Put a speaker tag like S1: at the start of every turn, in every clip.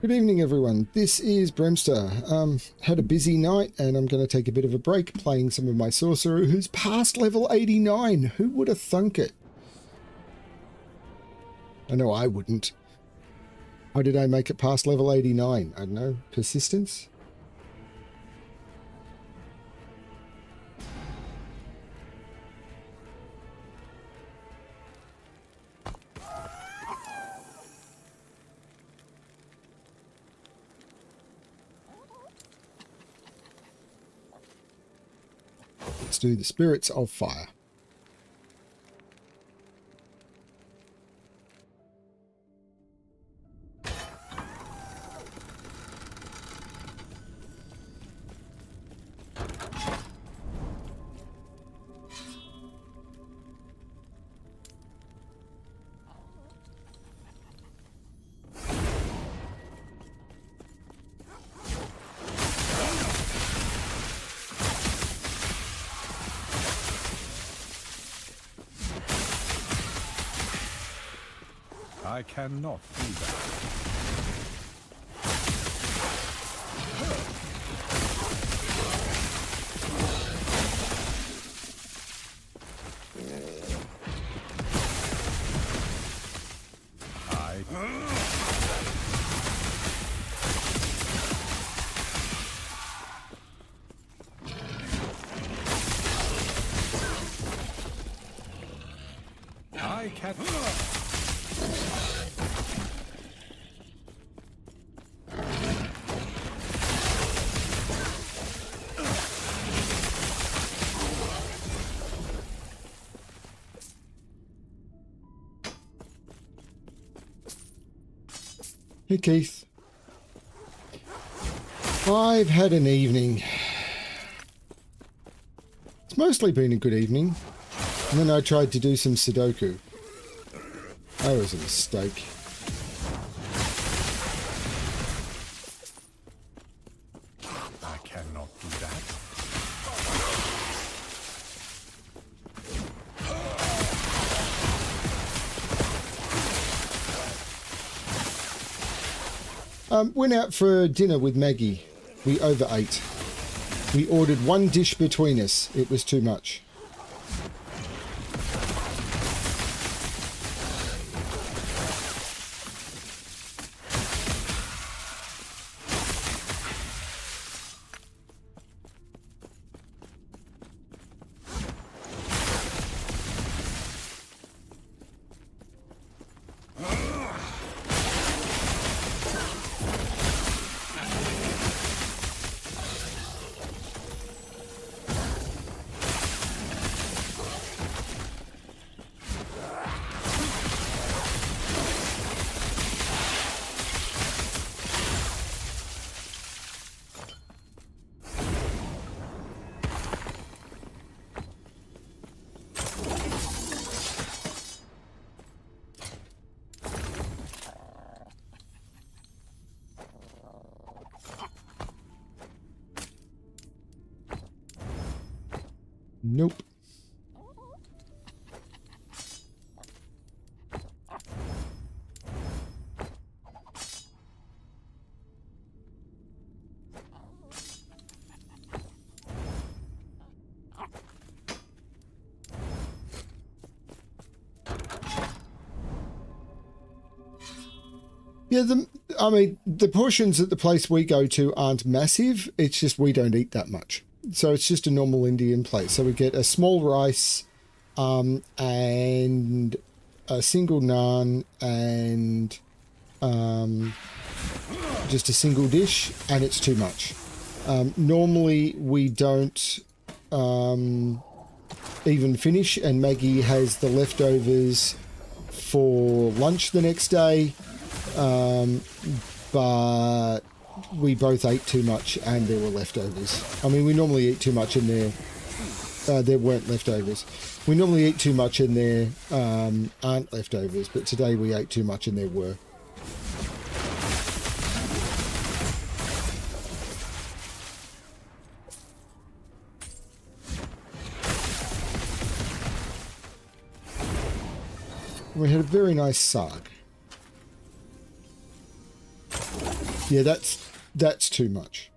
S1: Good evening, everyone. This is Bremster. Had a busy night, and I'm going to take a bit of a break playing some of my Sorcerer, who's past level 89. Who would have thunk it? I know I wouldn't. How did I make it past level 89? I don't know. Persistence? Let's do the Spirits of Fire.
S2: I cannot do that. I can't.
S1: Hey, Keith. I've had an evening. It's mostly been a good evening. And then I tried to do some Sudoku. That was a mistake.
S2: I cannot do that.
S1: Went out for dinner with Maggie. We overate. We ordered one dish between us. It was too much. Nope. Yeah, the portions at the place we go to aren't massive. It's just we don't eat that much. So it's just a normal Indian place. So we get a small rice and a single naan and just a single dish, and it's too much. Normally we don't even finish, and Maggie has the leftovers for lunch the next day. But we both ate too much and there were leftovers. I mean, we normally eat too much and there weren't leftovers. We normally eat too much and there aren't leftovers, but today we ate too much and there were. We had a very nice sarg. Yeah, that's too much.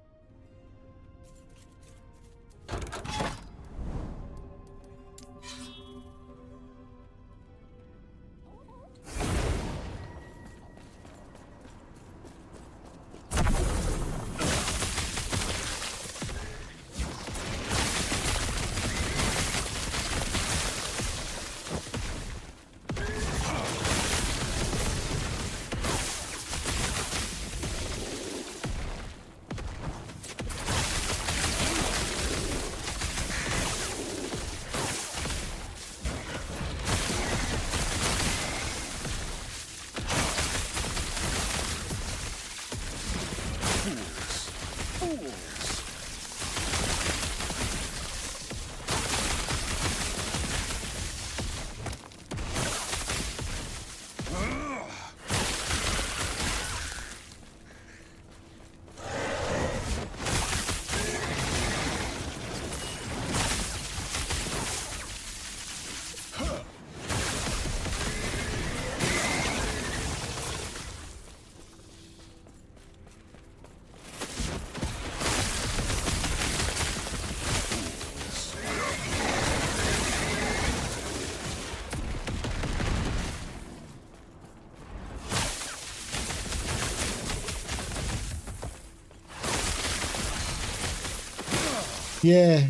S1: Yeah,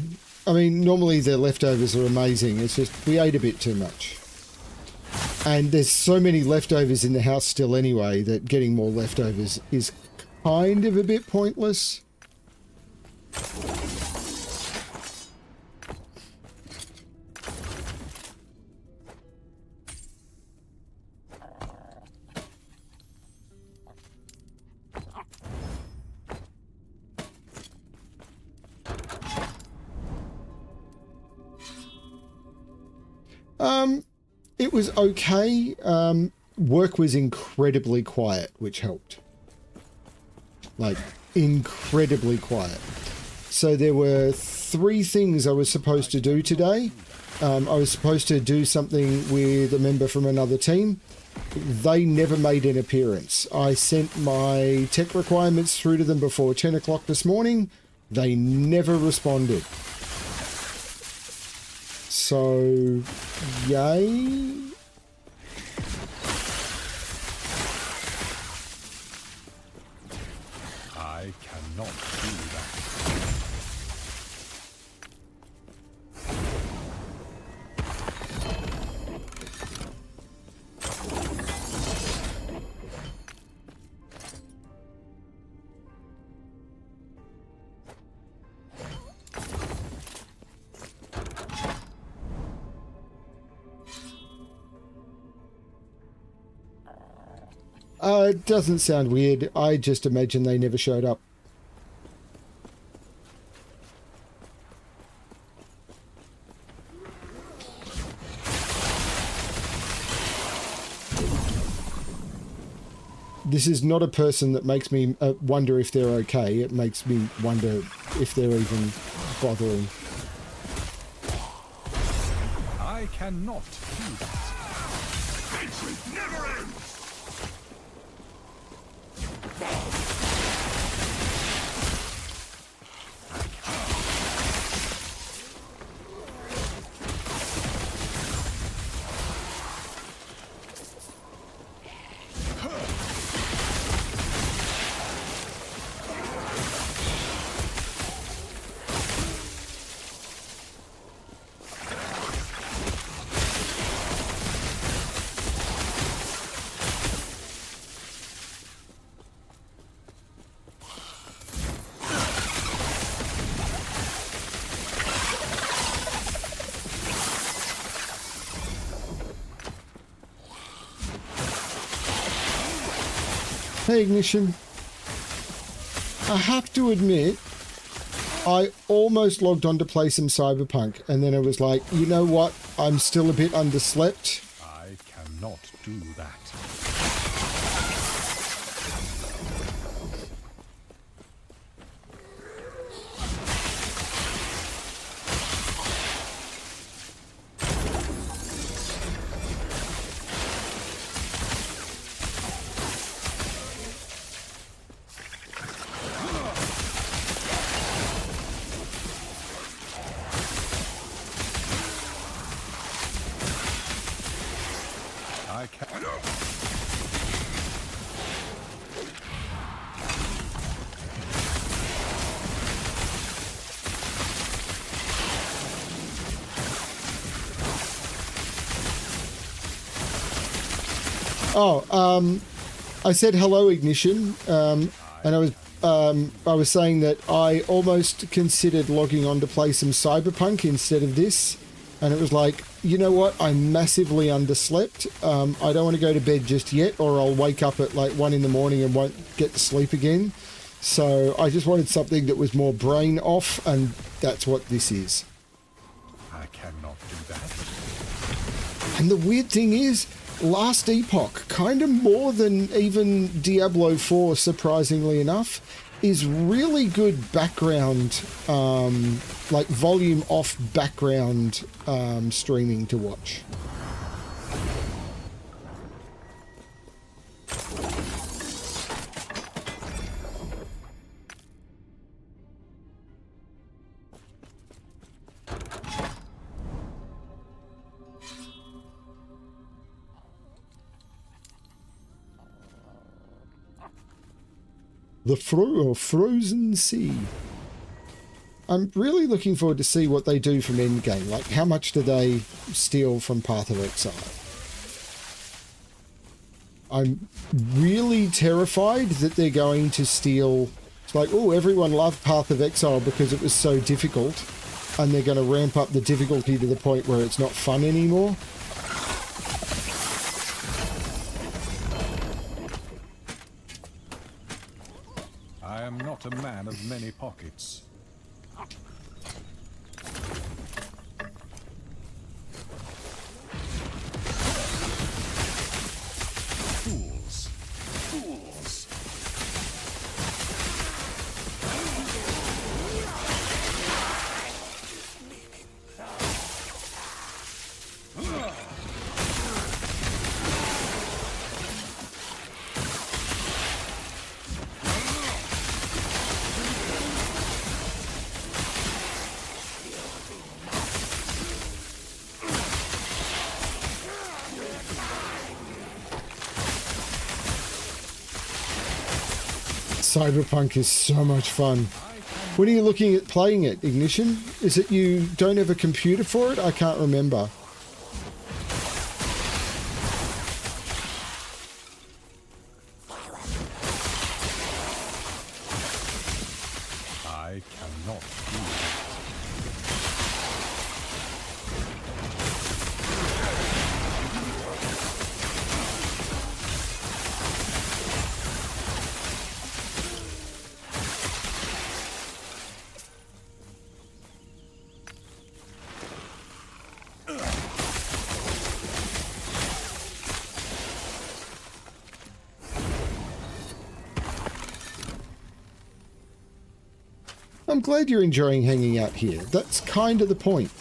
S1: I mean, normally the leftovers are amazing. It's just we ate a bit too much. And there's so many leftovers in the house still anyway that getting more leftovers is kind of a bit pointless. It was okay. Work was incredibly quiet, which helped. Like, incredibly quiet. So there were 3 things I was supposed to do today. I was supposed to do something with a member from another team. They never made an appearance. I sent my tech requirements through to them before 10 o'clock this morning. They never responded. So, yay.
S2: I cannot do that.
S1: It doesn't sound weird. I just imagine they never showed up. This is not a person that makes me wonder if they're okay. It makes me wonder if they're even bothering.
S2: I cannot do that. Hatred never ends!
S1: Hey, Ignition. I have to admit, I almost logged on to play some Cyberpunk, and then I was like, you know what? I'm still a bit underslept.
S2: I cannot do that.
S1: I said hello, Ignition, and I was saying that I almost considered logging on to play some Cyberpunk instead of this, and it was like, you know what, I'm massively underslept. I don't want to go to bed just yet, or I'll wake up at like 1 in the morning and won't get to sleep again. So I just wanted something that was more brain off, and that's what this is.
S2: I cannot do that.
S1: And the weird thing is, last Epoch, kind of more than even Diablo 4, surprisingly enough, is really good background, like volume off background streaming to watch. The Frozen Sea. I'm really looking forward to see what they do from Endgame. Like, how much do they steal from Path of Exile? I'm really terrified that they're going to steal... It's like, oh, everyone loved Path of Exile because it was so difficult, and they're going to ramp up the difficulty to the point where it's not fun anymore.
S2: I am not a man of many pockets. Fools. Fools.
S1: Cyberpunk is so much fun. When are you looking at playing it, Ignition? Is it you don't have a computer for it? I can't remember.
S2: I cannot do that.
S1: I'm glad you're enjoying hanging out here. That's kind of the point.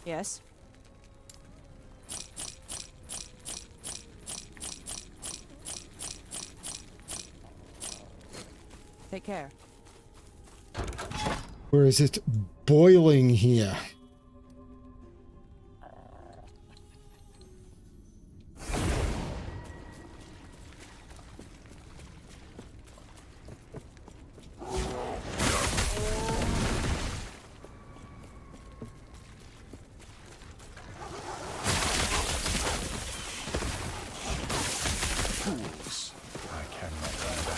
S3: Yes. Take care.
S1: Where is it boiling here?
S2: Fools. I cannot do that.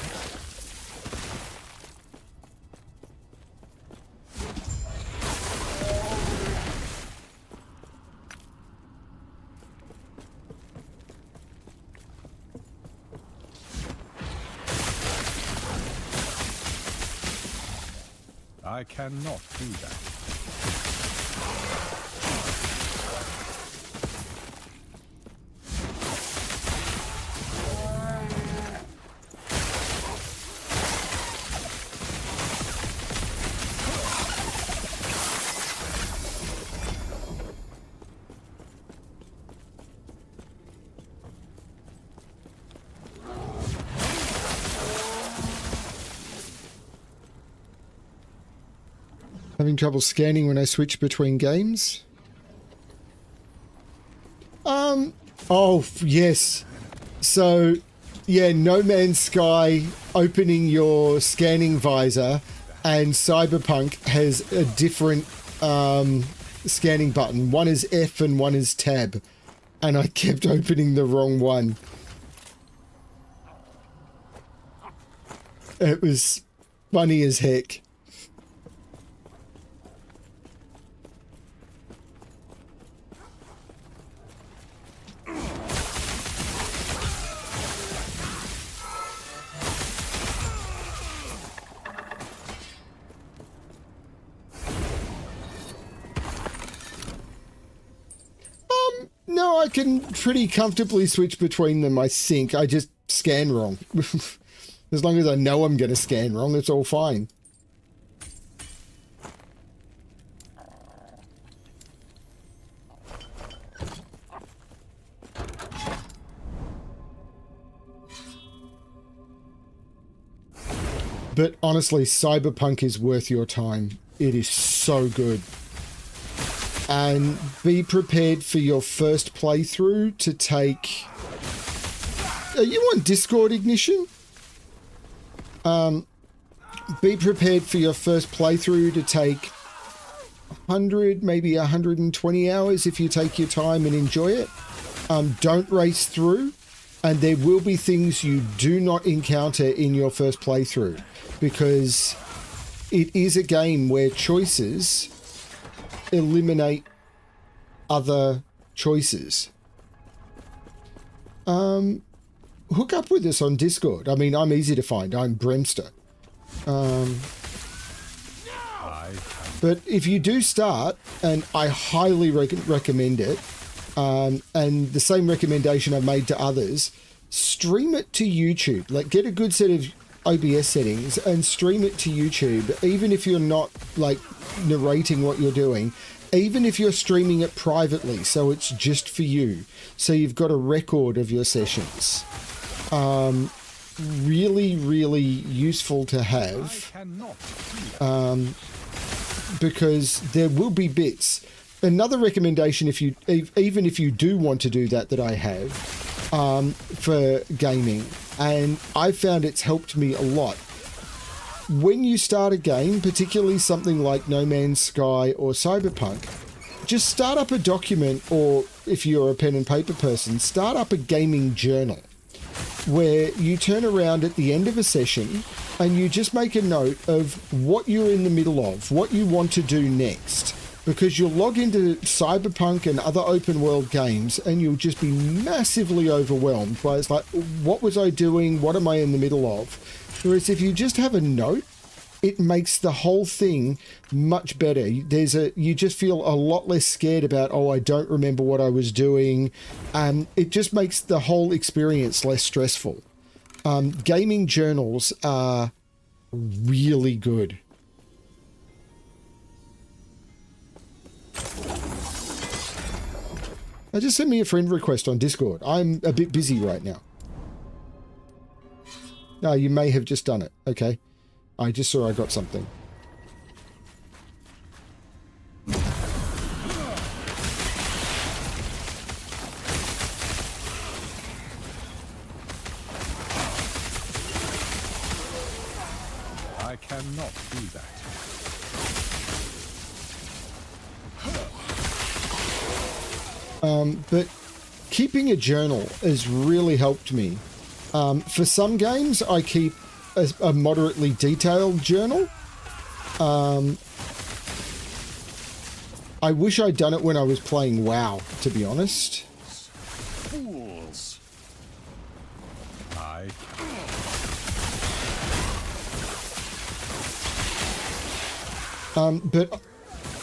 S2: I cannot do that.
S1: Having trouble scanning when I switch between games? Oh, yes. So, yeah, No Man's Sky opening your scanning visor and Cyberpunk has a different scanning button. One is F and one is tab. And I kept opening the wrong one. It was funny as heck. No, I can pretty comfortably switch between them, I think. I just scan wrong. As long as I know I'm going to scan wrong, it's all fine. But honestly, Cyberpunk is worth your time. It is so good. And be prepared for your first playthrough to take... Are you on Discord, Ignition? Be prepared for your first playthrough to take 100, maybe 120 hours if you take your time and enjoy it. Don't race through, and there will be things you do not encounter in your first playthrough, because it is a game where choices eliminate other choices. Hook up with us on Discord. I mean, I'm easy to find. I'm Bremster. But if you do start, and I highly recommend it, and the same recommendation I've made to others, stream it to YouTube. Like, get a good set of OBS settings and stream it to YouTube, even if you're not, like, narrating what you're doing. Even if you're streaming it privately, so it's just for you. So you've got a record of your sessions. Really, really useful to have. Because there will be bits. Another recommendation, if you even if you do want to do that I have for gaming, and I found it's helped me a lot. When you start a game, particularly something like No Man's Sky or Cyberpunk, just start up a document, or if you're a pen and paper person, start up a gaming journal where you turn around at the end of a session and you just make a note of what you're in the middle of, what you want to do next. Because you'll log into Cyberpunk and other open world games and you'll just be massively overwhelmed by, it's like, what was I doing? What am I in the middle of? Whereas if you just have a note, it makes the whole thing much better. You just feel a lot less scared about, oh, I don't remember what I was doing. It just makes the whole experience less stressful. Gaming journals are really good. Just send me a friend request on Discord. I'm a bit busy right now. No, you may have just done it. Okay. I just saw I got something.
S2: I cannot do that.
S1: But keeping a journal has really helped me. For some games, I keep a moderately detailed journal. I wish I'd done it when I was playing WoW, to be honest.
S2: Fools.
S1: But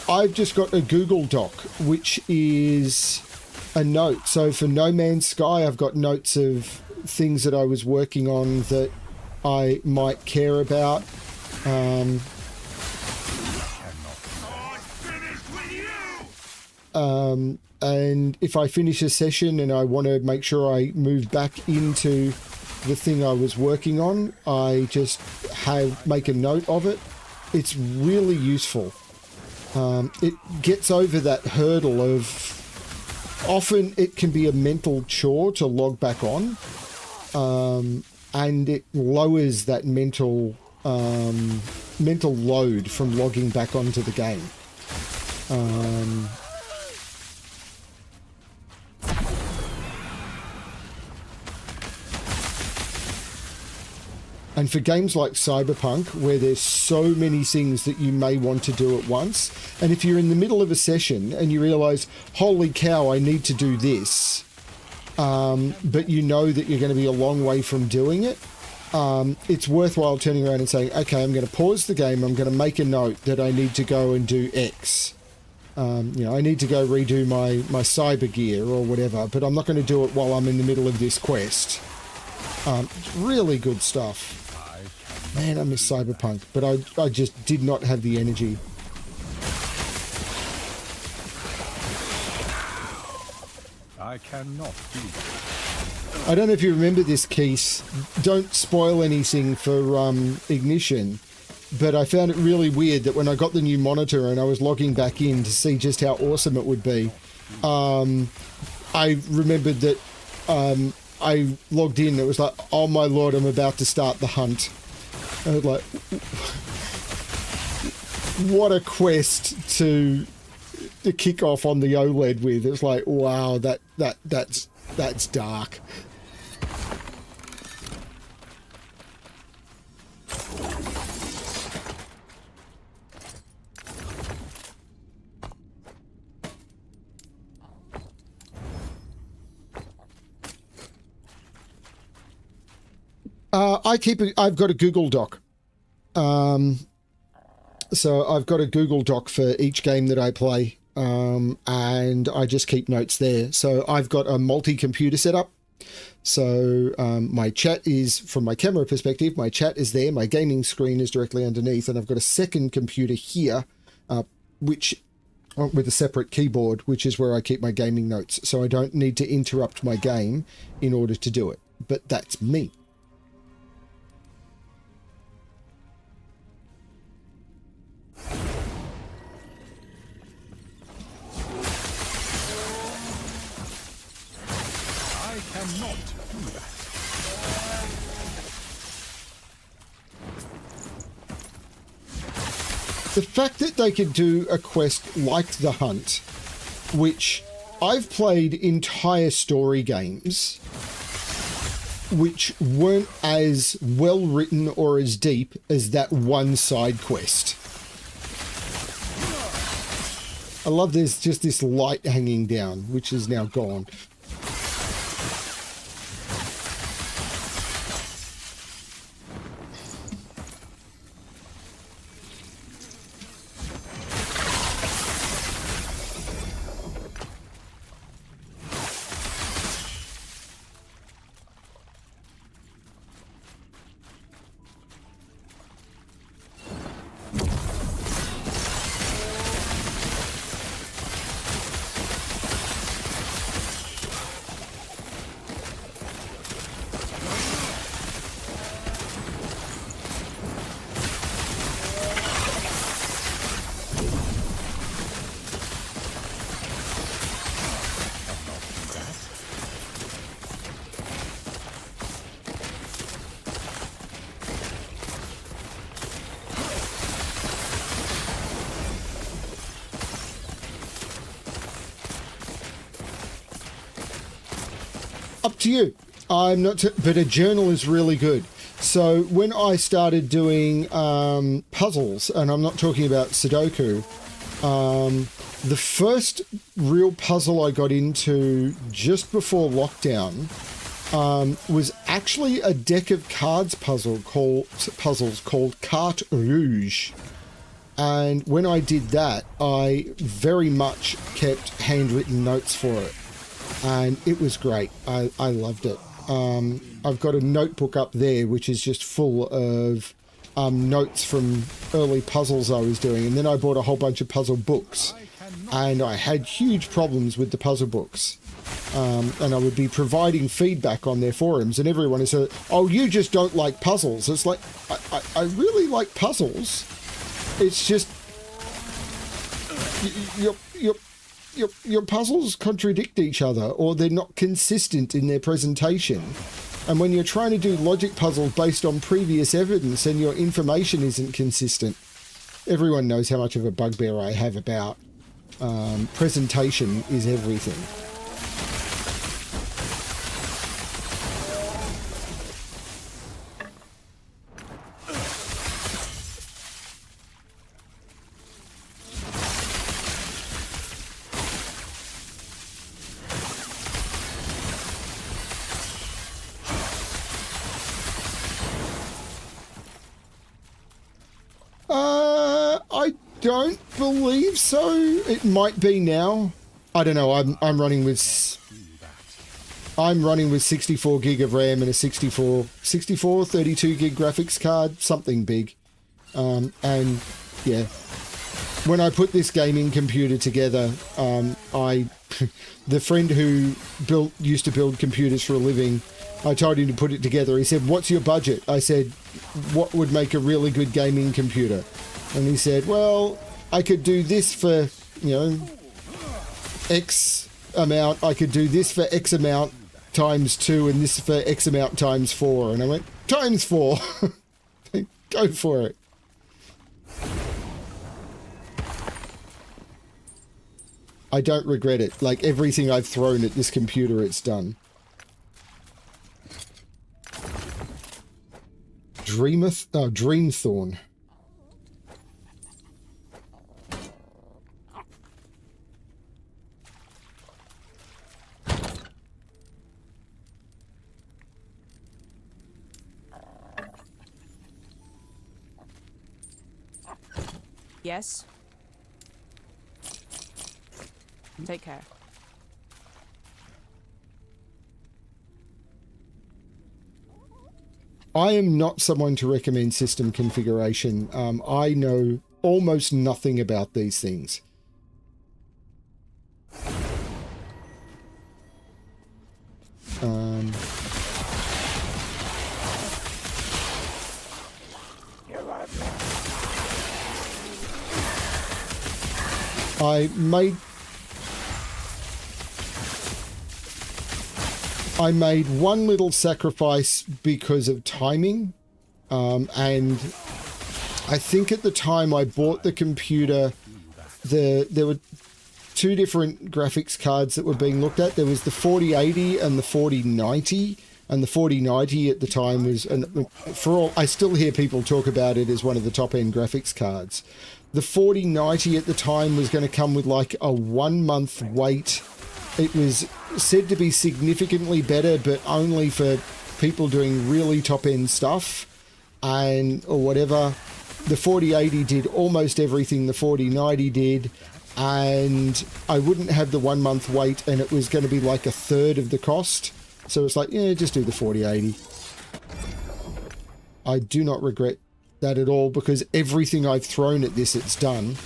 S1: I've just got a Google Doc, which is a note. So for No Man's Sky, I've got notes of things that I was working on that I might care about. And if I finish a session and I want to make sure I move back into the thing I was working on, I just make a note of it. It's really useful. It gets over that hurdle of, often it can be a mental chore to log back on, and it lowers that mental load from logging back onto the game. And for games like Cyberpunk, where there's so many things that you may want to do at once, and if you're in the middle of a session and you realise, holy cow, I need to do this, but you know that you're going to be a long way from doing it, it's worthwhile turning around and saying, okay, I'm going to pause the game, I'm going to make a note that I need to go and do X. I need to go redo my cyber gear or whatever, but I'm not going to do it while I'm in the middle of this quest. Really good stuff. Man, I miss Cyberpunk, but I just did not have the energy.
S2: I cannot do that.
S1: I don't know if you remember this, Keith. Don't spoil anything for Ignition, but I found it really weird that when I got the new monitor and I was logging back in to see just how awesome it would be, I remembered that I logged in. It was like, oh my lord, I'm about to start the hunt. I was like, what a quest to kick off on the OLED with. It's like, wow, that's dark. I've got a Google Doc. So I've got a Google Doc for each game that I play, and I just keep notes there. So I've got a multi-computer setup. So my chat is, from my camera perspective, my chat is there. My gaming screen is directly underneath, and I've got a second computer here, which with a separate keyboard, which is where I keep my gaming notes. So I don't need to interrupt my game in order to do it. But that's me. The fact that they could do a quest like The Hunt, which I've played entire story games which weren't as well written or as deep as that one side quest. I love there's just this light hanging down, which is now gone. Up to you. I'm not, but a journal is really good. So when I started doing puzzles, and I'm not talking about Sudoku, the first real puzzle I got into just before lockdown was actually a deck of cards puzzles called Carte Rouge. And when I did that, I very much kept handwritten notes for it. And it was great. I loved it. I've got a notebook up there which is just full of notes from early puzzles I was doing, and then I bought a whole bunch of puzzle books, and I had huge problems with the puzzle books, and I would be providing feedback on their forums, and everyone is oh, you just don't like puzzles. It's like, I really like puzzles. It's just your puzzles contradict each other, or they're not consistent in their presentation. And when you're trying to do logic puzzles based on previous evidence and your information isn't consistent, everyone knows how much of a bugbear I have about presentation is everything. I don't believe so. It might be now. I don't know. I'm running with 64 gig of RAM and a 32 gig graphics card, something big. And yeah, when I put this gaming computer together, the friend who used to build computers for a living, I told him to put it together. He said, "What's your budget?" I said, "What would make a really good gaming computer?" And he said, "Well, I could do this for, X amount. I could do this for X amount times 2 and this for X amount times 4. And I went, times 4. Go for it. I don't regret it. Like, everything I've thrown at this computer, it's done. Dreamthorn.
S3: Yes. Take care.
S1: I am not someone to recommend system configuration. I know almost nothing about these things. I made one little sacrifice because of timing, and I think at the time I bought the computer, there were two different graphics cards that were being looked at. There was the 4080 and the 4090, and the 4090 at the time was, and for all, I still hear people talk about it as one of the top-end graphics cards. The 4090 at the time was going to come with like a 1 month wait. It was said to be significantly better, but only for people doing really top-end stuff or whatever. The 4080 did almost everything the 4090 did, and I wouldn't have the 1 month wait, and it was going to be like a third of the cost. So it's like, yeah, just do the 4080. I do not regret that at all, because everything I've thrown at this, it's done.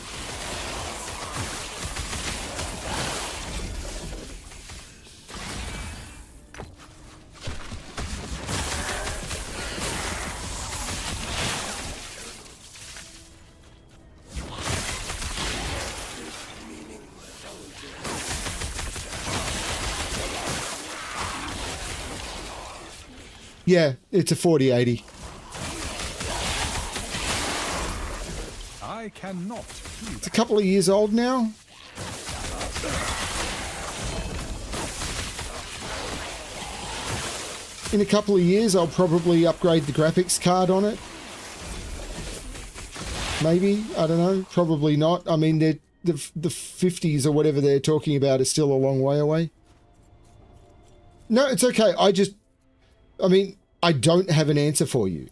S1: Yeah, it's a 4080.
S2: I cannot.
S1: It's a couple of years old now. In a couple of years, I'll probably upgrade the graphics card on it. Maybe, I don't know. Probably not. I mean, the 50s or whatever they're talking about is still a long way away. No, it's okay. I mean, I don't have an answer for you.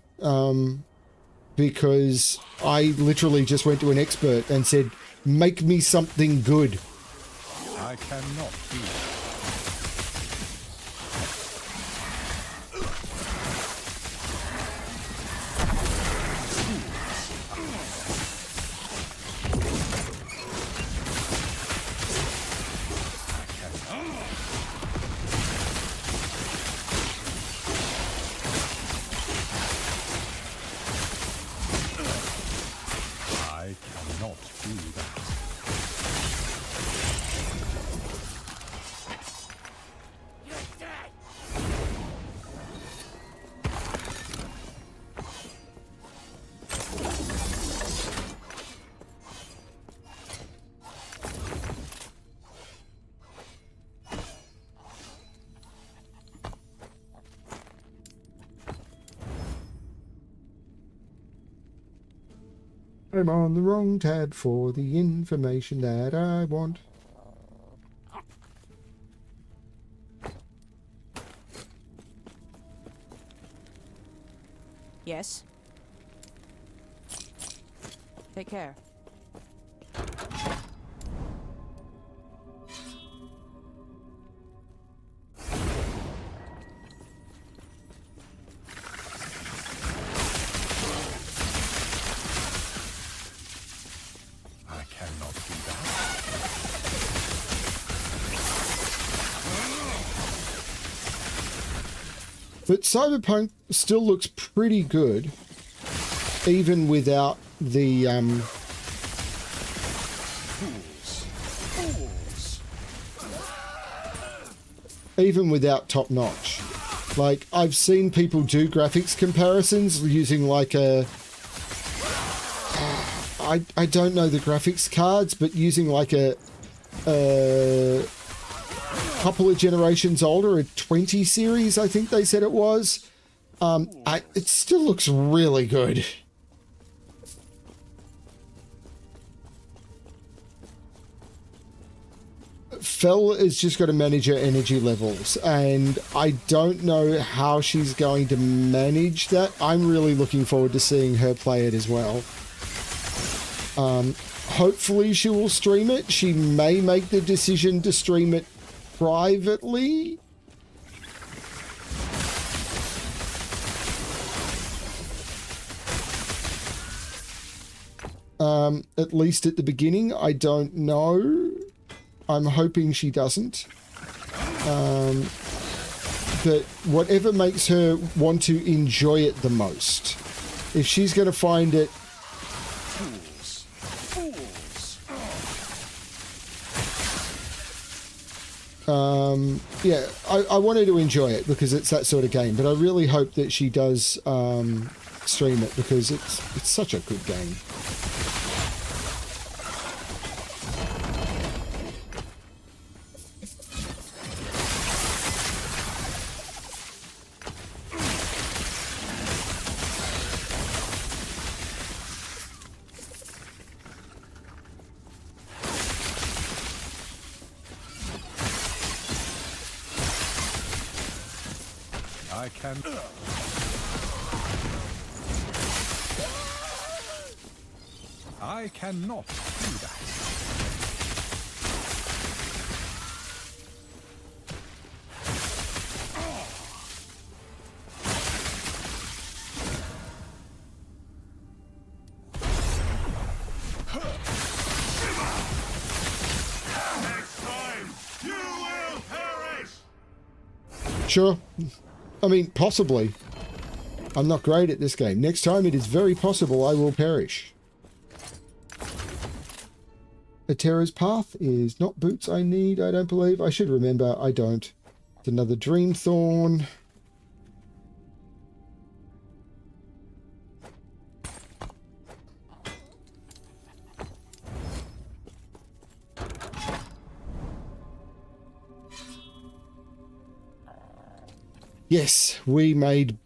S1: Because I literally just went to an expert and said, make me something good.
S2: I cannot do that.
S1: I'm on the wrong tab for the information that I want.
S3: Yes. Take care.
S2: I cannot do that.
S1: But Cyberpunk still looks pretty good, even without the even without top notch. Like, I've seen people do graphics comparisons using like a I don't know the graphics cards, but using like a couple of generations older, a 20 series, I think they said it was. It still looks really good. Fel has just got to manage her energy levels, and I don't know how she's going to manage that. I'm really looking forward to seeing her play it as well. Hopefully she will stream it. She may make the decision to stream it privately. At least at the beginning, I don't know. I'm hoping she doesn't. But whatever makes her want to enjoy it the most. If she's going to find it yeah, I want her to enjoy it because it's that sort of game, but I really hope that she does stream it because it's such a good game.
S2: I can. I cannot do that.
S1: Sure. I mean, possibly. I'm not great at this game. Next time, it is very possible I will perish. Atera's path is not boots I need, I don't believe. I should remember, I don't. It's another dream thorn. Yes, we made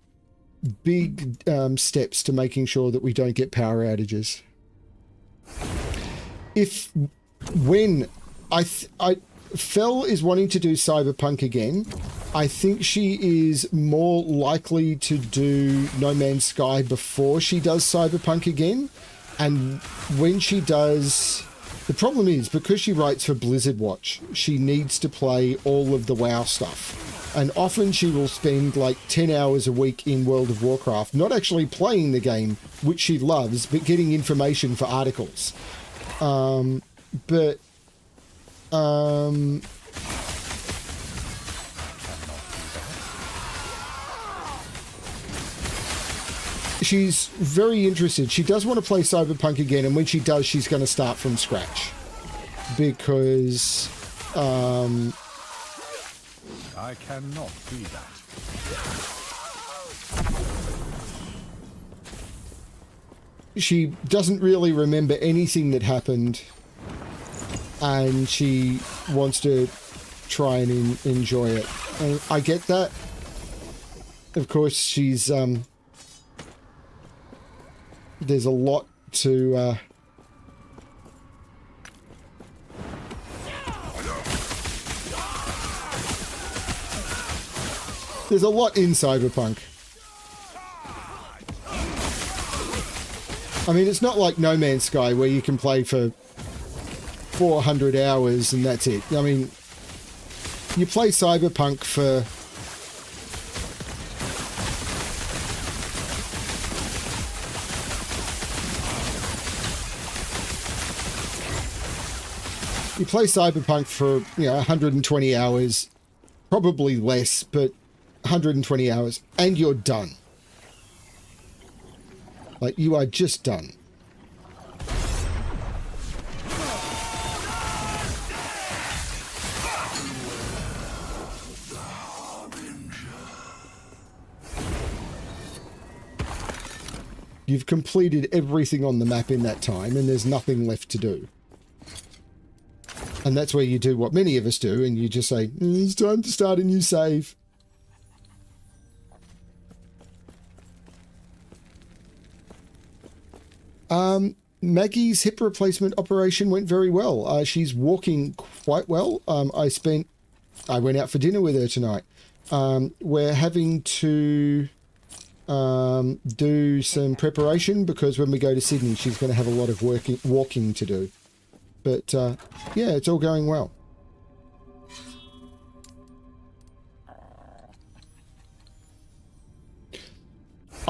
S1: big steps to making sure that we don't get power outages. When Fel is wanting to do Cyberpunk again, I think she is more likely to do No Man's Sky before she does Cyberpunk again. And when she does, the problem is because she writes for Blizzard Watch, she needs to play all of the WoW stuff. And often she will spend like 10 hours a week in World of Warcraft, not actually playing the game, which she loves, but getting information for articles. She's very interested. She does want to play Cyberpunk again, and when she does, she's going to start from scratch. Because
S2: I cannot do that.
S1: she doesn't really remember anything that happened, and she wants to try and enjoy it. And I get that. Of course, she's there's a lot to... There's a lot in Cyberpunk. I mean, it's not like No Man's Sky where you can play for 400 hours and that's it. I mean, you play Cyberpunk for... You play Cyberpunk for, 120 hours, probably less, but 120 hours, and you're done. Like, you are just done. You've completed everything on the map in that time, and there's nothing left to do. And that's where you do what many of us do, and you just say, it's time to start a new save. Maggie's hip replacement operation went very well. She's walking quite well. I went out for dinner with her tonight. We're having to do some preparation because when we go to Sydney, she's going to have a lot of walking to do. But, yeah, it's all going well.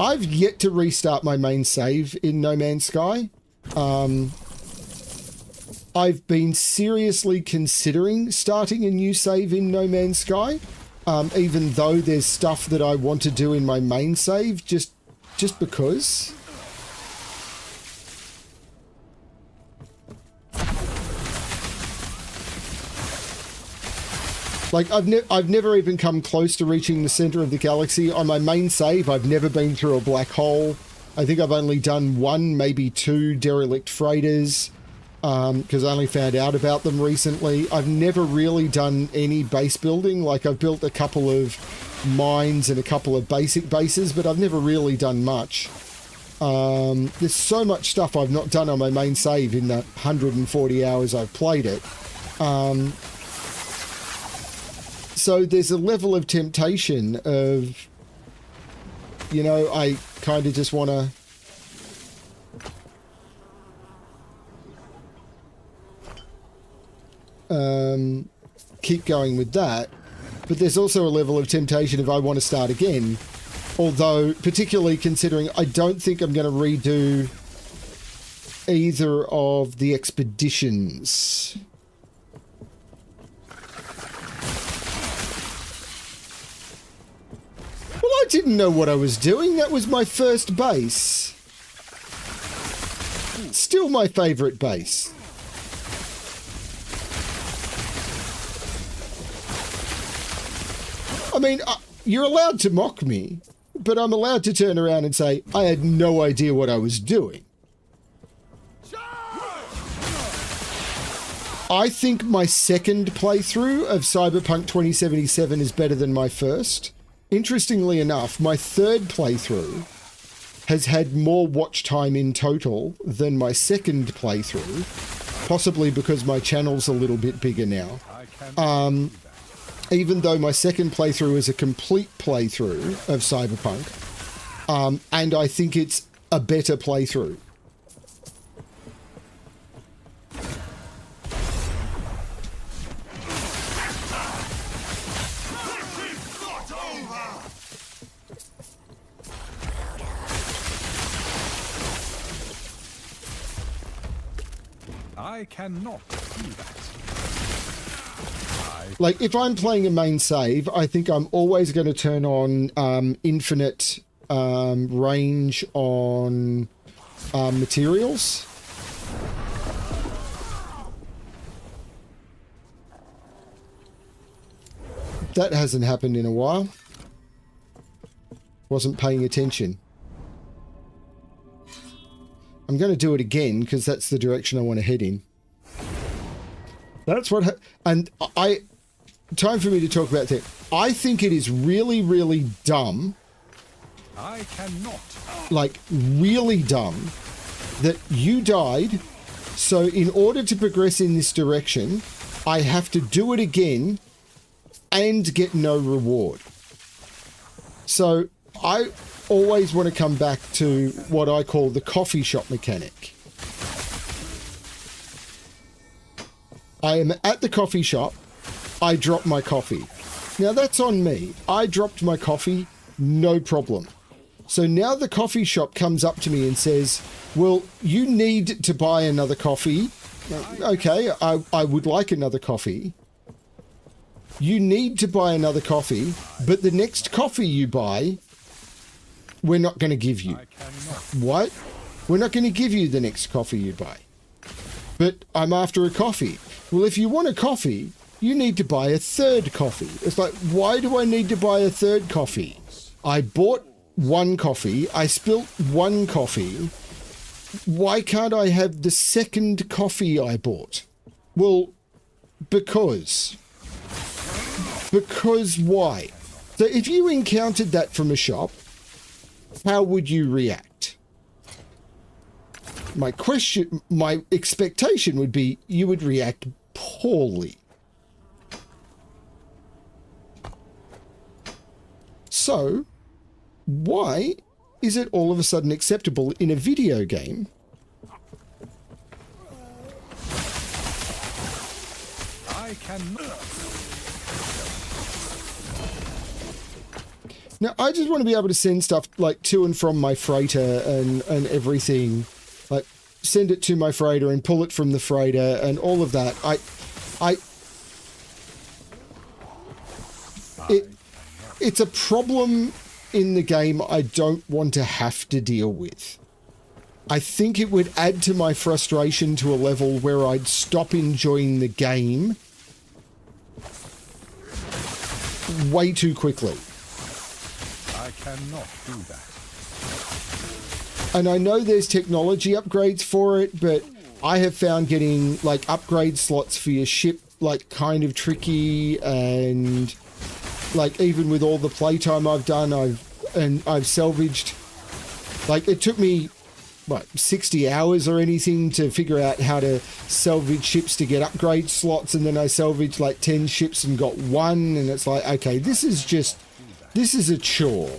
S1: I've yet to restart my main save in No Man's Sky. I've been seriously considering starting a new save in No Man's Sky, even though there's stuff that I want to do in my main save, just because. Like, I've never even come close to reaching the center of the galaxy. On my main save, I've never been through a black hole. I think I've only done one, maybe two derelict freighters, because I only found out about them recently. I've never really done any base building. Like, I've built a couple of mines and a couple of basic bases, but I've never really done much. There's so much stuff I've not done on my main save in the 140 hours I've played it. So there's a level of temptation of, I kind of just want to keep going with that. But there's also a level of temptation if I want to start again. Although, particularly considering I don't think I'm going to redo either of the expeditions. Well, I didn't know what I was doing. That was my first base. Still my favourite base. I mean, you're allowed to mock me, but I'm allowed to turn around and say, I had no idea what I was doing. I think my second playthrough of Cyberpunk 2077 is better than my first. Interestingly enough, my third playthrough has had more watch time in total than my second playthrough, possibly because my channel's a little bit bigger now. Even though my second playthrough is a complete playthrough of Cyberpunk, and I think it's a better playthrough.
S2: I cannot do that.
S1: Like, if I'm playing a main save, I think I'm always going to turn on infinite range on materials. That hasn't happened in a while. Wasn't paying attention. I'm going to do it again because that's the direction I want to head in. That's what... And time for me to talk about that. I think it is really, really dumb.
S2: I cannot.
S1: Like, really dumb that you died, so in order to progress in this direction, I have to do it again and get no reward. So I always want to come back to what I call the coffee shop mechanic. I am at the coffee shop, I drop my coffee. Now that's on me. I dropped my coffee, no problem. So now the coffee shop comes up to me and says, well, you need to buy another coffee. Okay, I would like another coffee. You need to buy another coffee, but the next coffee you buy, we're not going to give you. What? We're not going to give you the next coffee you buy. But I'm after a coffee. Well, if you want a coffee, you need to buy a third coffee. It's like, why do I need to buy a third coffee? I bought one coffee. I spilt one coffee. Why can't I have the second coffee I bought? Well, because. Because why? So if you encountered that from a shop, how would you react? My expectation would be you would react poorly. So, why is it all of a sudden acceptable in a video game
S2: I cannot.
S1: Now, I just want to be able to send stuff like to and from my freighter and everything, like send it to my freighter and pull it from the freighter and all of that. It's a problem in the game I don't want to have to deal with. I think it would add to my frustration to a level where I'd stop enjoying the game way too quickly.
S2: I cannot do that.
S1: And I know there's technology upgrades for it, but I have found getting like upgrade slots for your ship like kind of tricky, and like even with all the playtime I've done, I've salvaged, like it took me what 60 hours or anything to figure out how to salvage ships to get upgrade slots, and then I salvaged like 10 ships and got one, and it's like, okay, this is a chore.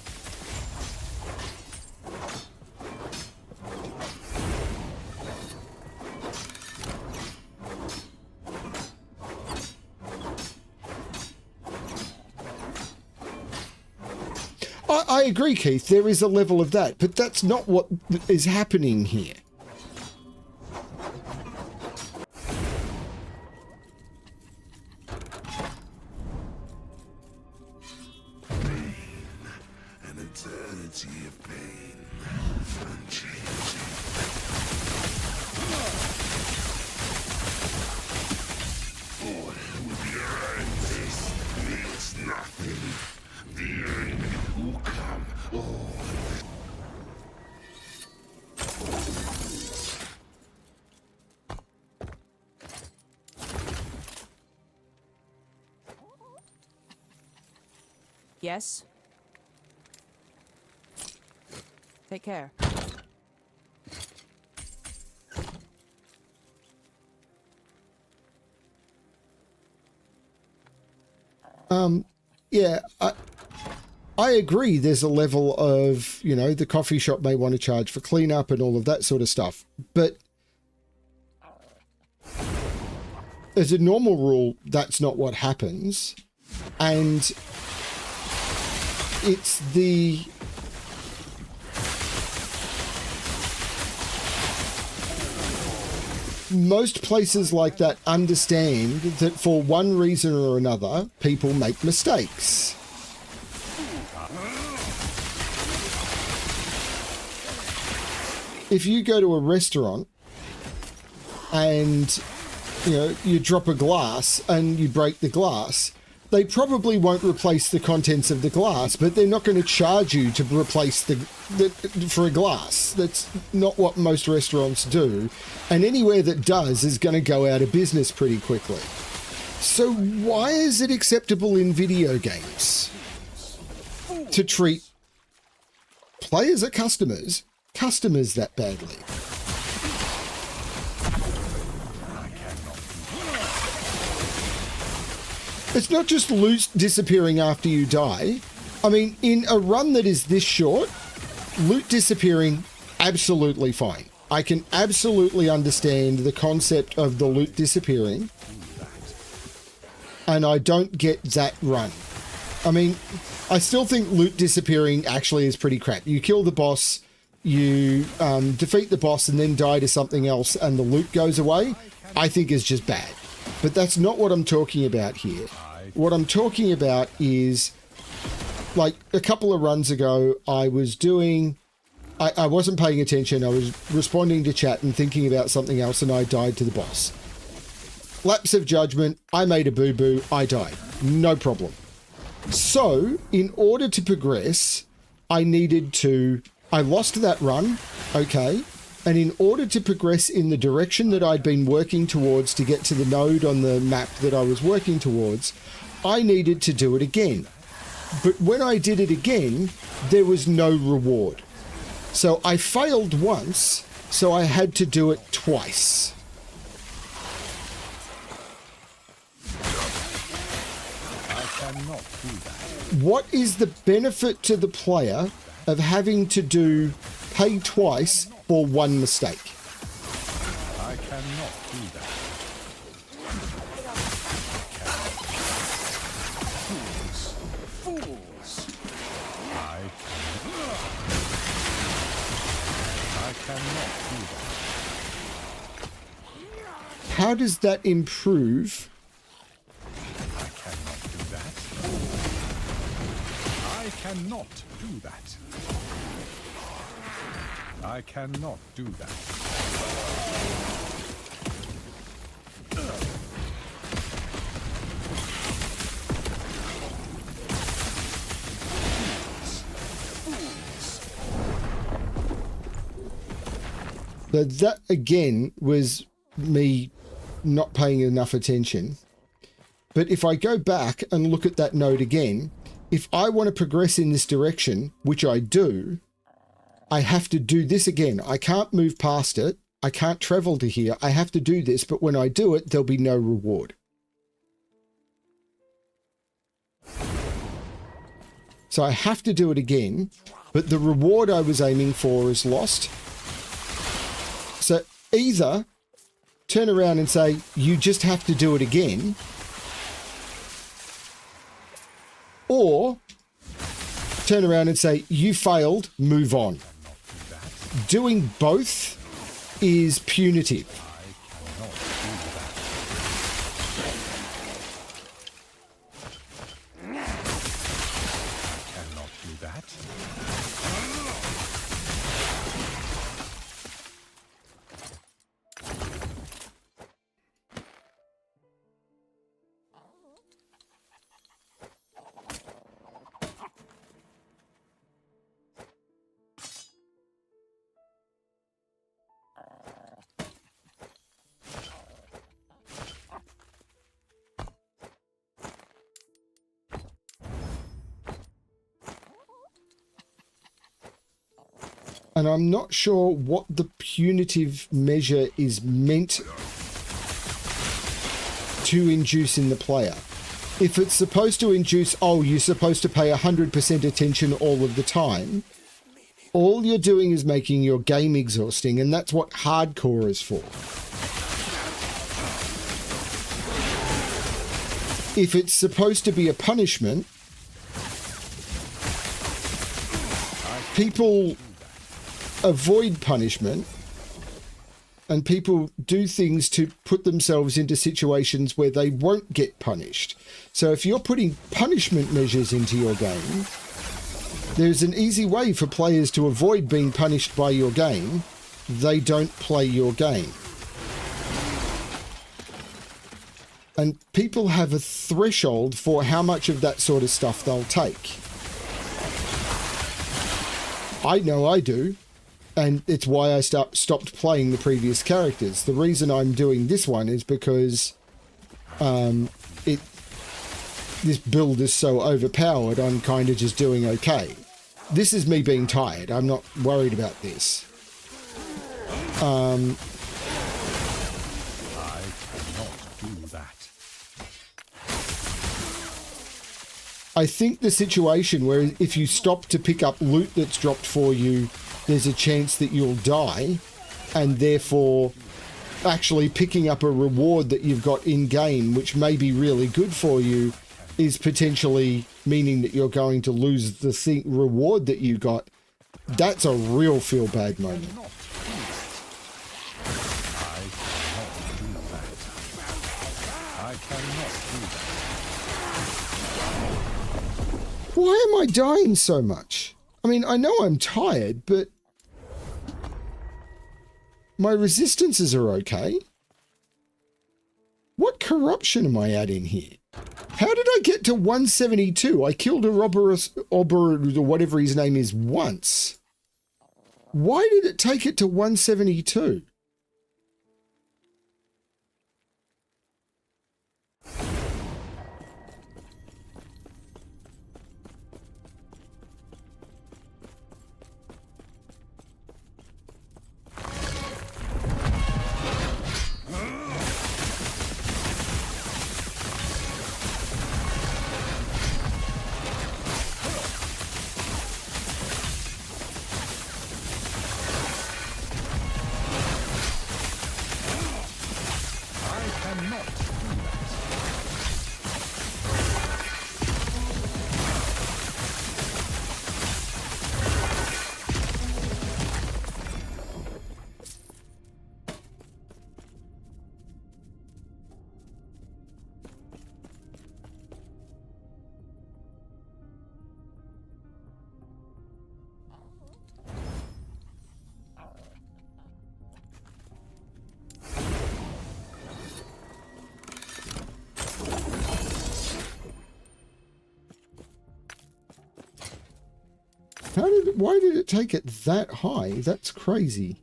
S1: I agree, Keith, there is a level of that, but that's not what is happening here.
S4: An eternity of pain, unchanging. All will be right. This means nothing. The end will come. All.
S3: Yes? Take care.
S1: Yeah, I agree there's a level of, you know, the coffee shop may want to charge for cleanup and all of that sort of stuff, but as a normal rule, that's not what happens. And it's the most places like that understand that for one reason or another, people make mistakes. If you go to a restaurant and, you know, you drop a glass and you break the glass, they probably won't replace the contents of the glass, but they're not going to charge you to replace for a glass. That's not what most restaurants do. And anywhere that does is going to go out of business pretty quickly. So why is it acceptable in video games to treat players as customers that badly? It's not just loot disappearing after you die. I mean, in a run that is this short, loot disappearing, absolutely fine. I can absolutely understand the concept of the loot disappearing, and I don't get that run. I mean, I still think loot disappearing actually is pretty crap. You kill the boss, you defeat the boss and then die to something else and the loot goes away, I think is just bad. But that's not what I'm talking about here. What I'm talking about is, like a couple of runs ago, I was doing... I wasn't paying attention. I was responding to chat and thinking about something else, and I died to the boss. Lapse of judgment, I made a boo-boo, I died. No problem. So, in order to progress, I lost that run, okay, and in order to progress in the direction that I'd been working towards to get to the node on the map that I was working towards, I needed to do it again. But when I did it again, there was no reward. So I failed once, so I had to do it twice.
S2: I cannot do that.
S1: What is the benefit to the player of having to pay twice for one mistake?
S2: I cannot do that. Fools. I cannot do that.
S1: How does that improve?
S2: I cannot do that. I cannot do that. I cannot do that.
S1: So that again was me not paying enough attention. But if I go back and look at that node again, if I want to progress in this direction, which I do, I have to do this again. I can't move past it. I can't travel to here. I have to do this, but when I do it, there'll be no reward. So I have to do it again, but the reward I was aiming for is lost. So either turn around and say, you just have to do it again, or turn around and say, you failed, move on. Doing both is punitive.
S2: I cannot do that.
S1: And I'm not sure what the punitive measure is meant to induce in the player. If it's supposed to induce, oh, you're supposed to pay 100% attention all of the time, all you're doing is making your game exhausting, and that's what hardcore is for. If it's supposed to be a punishment, people avoid punishment, and people do things to put themselves into situations where they won't get punished. So if you're putting punishment measures into your game, there's an easy way for players to avoid being punished by your game. They don't play your game. And people have a threshold for how much of that sort of stuff they'll take. I know I do. And it's why I stopped playing the previous characters. The reason I'm doing this one is because this build is so overpowered, I'm kind of just doing okay. This is me being tired. I'm not worried about this.
S2: I cannot do that.
S1: I think the situation where if you stop to pick up loot that's dropped for you, there's a chance that you'll die, and therefore actually picking up a reward that you've got in-game, which may be really good for you, is potentially meaning that you're going to lose the reward that you got. That's a real feel-bad moment.
S2: I cannot do that.
S1: Why am I dying so much? I mean, I know I'm tired, but my resistances are okay. What corruption am I at in here? How did I get to 172? I killed a robber or whatever his name is once. Why did it take it to 172? Why did it take it that high? That's crazy.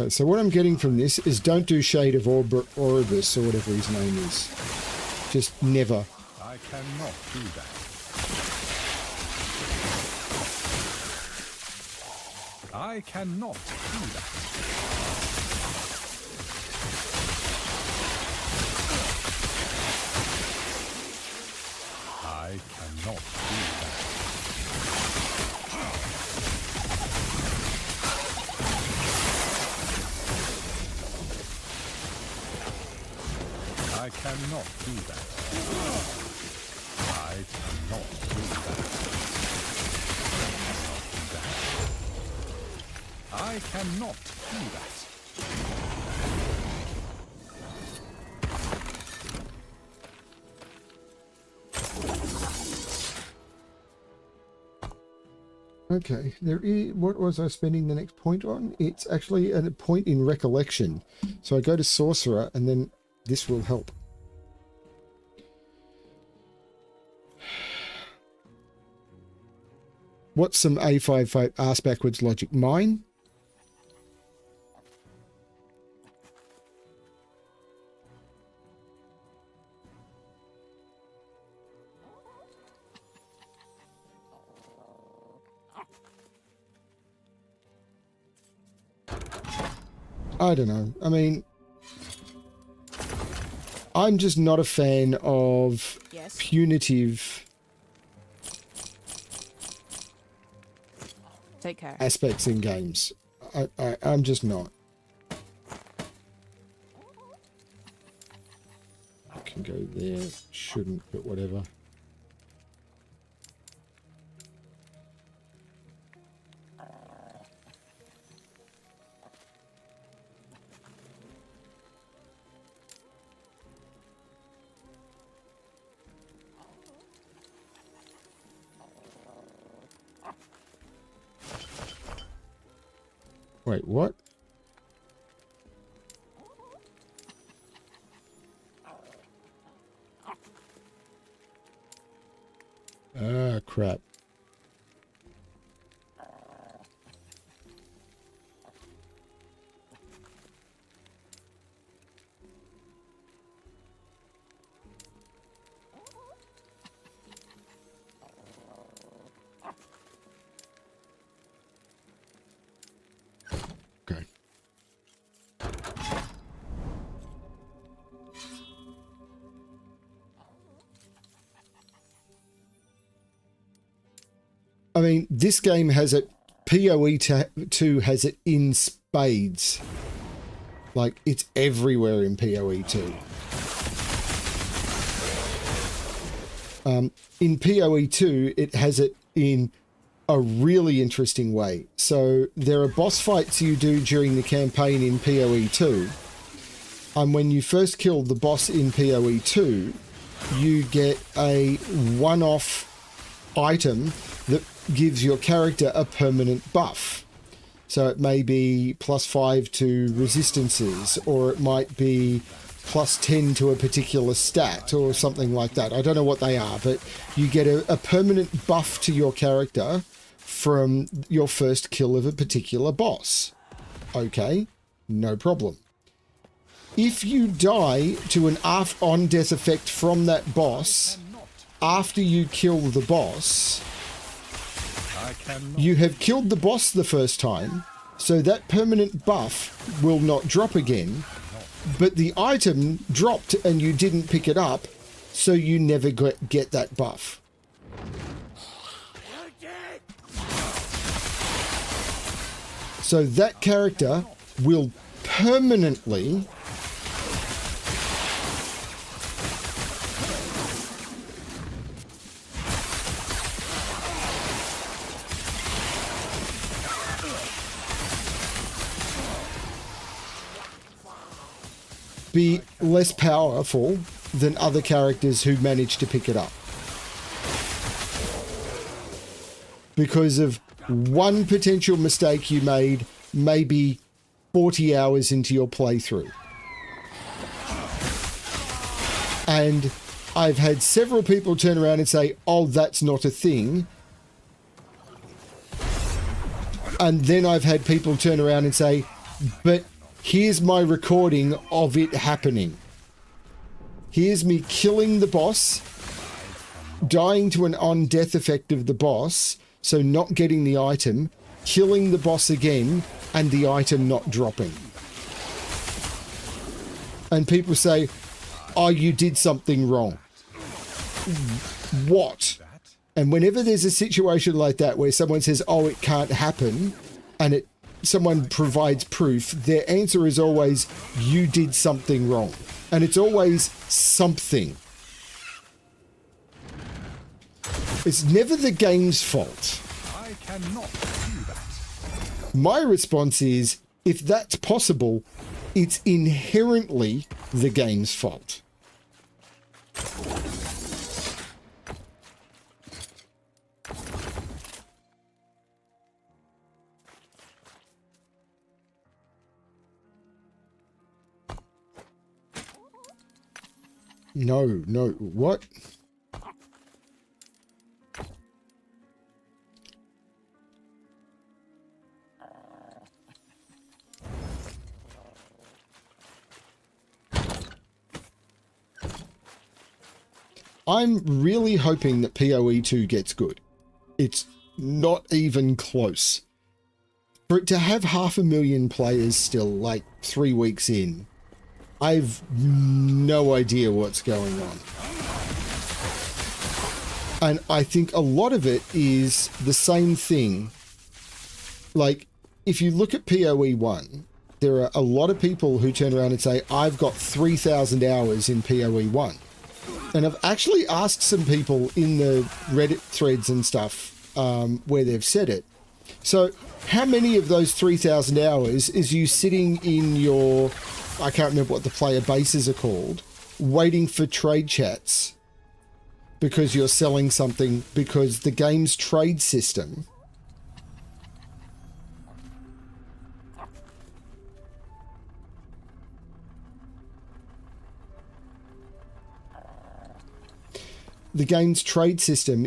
S1: So what I'm getting from this is don't do Shade of Orbis or whatever his name is. Just never.
S2: I cannot do that. I cannot do that. I cannot do that. I cannot do that. I cannot do that. I cannot do that.
S1: Okay, there is, what was I spending the next point on? It's actually a point in recollection. So I go to Sorcerer and then this will help. What's some A55 arse backwards logic? Mine? I don't know. I mean, I'm just not a fan of
S3: Yes.
S1: punitive
S3: Take care.
S1: aspects in games. I'm just not. I can go there. Shouldn't, but whatever. Wait, what? Ah, crap. Okay. I mean, this game has it, PoE 2 has it in spades. Like, it's everywhere in PoE 2. In PoE 2, it has it in a really interesting way. So there are boss fights you do during the campaign in PoE 2. And when you first kill the boss in PoE 2, you get a one-off item that gives your character a permanent buff. So it may be +5 to resistances, or it might be +10 to a particular stat, or something like that. I don't know what they are, but you get a permanent buff to your character from your first kill of a particular boss. Okay, no problem. If you die to an on-death effect from that boss after you kill the boss, you have killed the boss the first time, so that permanent buff will not drop again, but the item dropped and you didn't pick it up, so you never get that buff. So that character will permanently be less powerful than other characters who manage to pick it up. Because of one potential mistake you made maybe 40 hours into your playthrough. And I've had several people turn around and say, oh, that's not a thing. And then I've had people turn around and say, but here's my recording of it happening. Here's me killing the boss, dying to an on-death effect of the boss, so not getting the item, killing the boss again, and the item not dropping. And people say, oh, you did something wrong. What? And whenever there's a situation like that where someone says, oh, it can't happen, and someone provides proof, their answer is always, you did something wrong. And it's always something. It's never the game's fault.
S2: I cannot do that.
S1: My response is, if that's possible, it's inherently the game's fault. No, what? I'm really hoping that PoE 2 gets good. It's not even close. For it to have 500,000 players still, like 3 weeks in, I've no idea what's going on. And I think a lot of it is the same thing. Like, if you look at PoE 1, there are a lot of people who turn around and say, I've got 3,000 hours in PoE 1. And I've actually asked some people in the Reddit threads and stuff where they've said it. So how many of those 3,000 hours is you sitting in your, I can't remember what the player bases are called, waiting for trade chats because you're selling something, because the game's trade system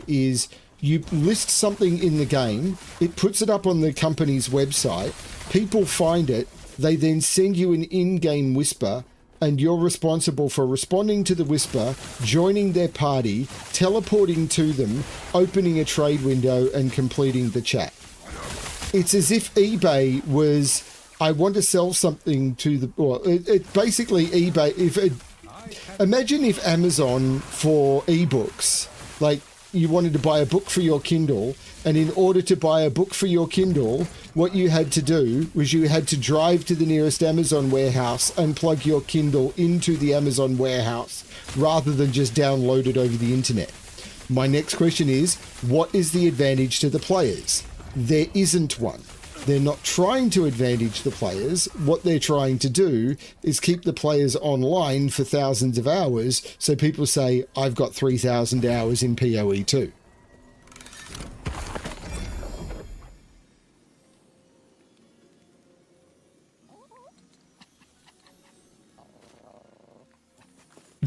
S1: is you list something in the game, it puts it up on the company's website, people find it, they then send you an in-game whisper, and you're responsible for responding to the whisper, joining their party, teleporting to them, opening a trade window, and completing the chat. It's as if eBay was, I want to sell something to the, or it basically eBay, imagine if Amazon for ebooks, like you wanted to buy a book for your Kindle, and in order to buy a book for your Kindle, what you had to do was you had to drive to the nearest Amazon warehouse and plug your Kindle into the Amazon warehouse rather than just download it over the internet. My next question is, what is the advantage to the players? There isn't one. They're not trying to advantage the players. What they're trying to do is keep the players online for thousands of hours, so people say, I've got 3,000 hours in PoE 2.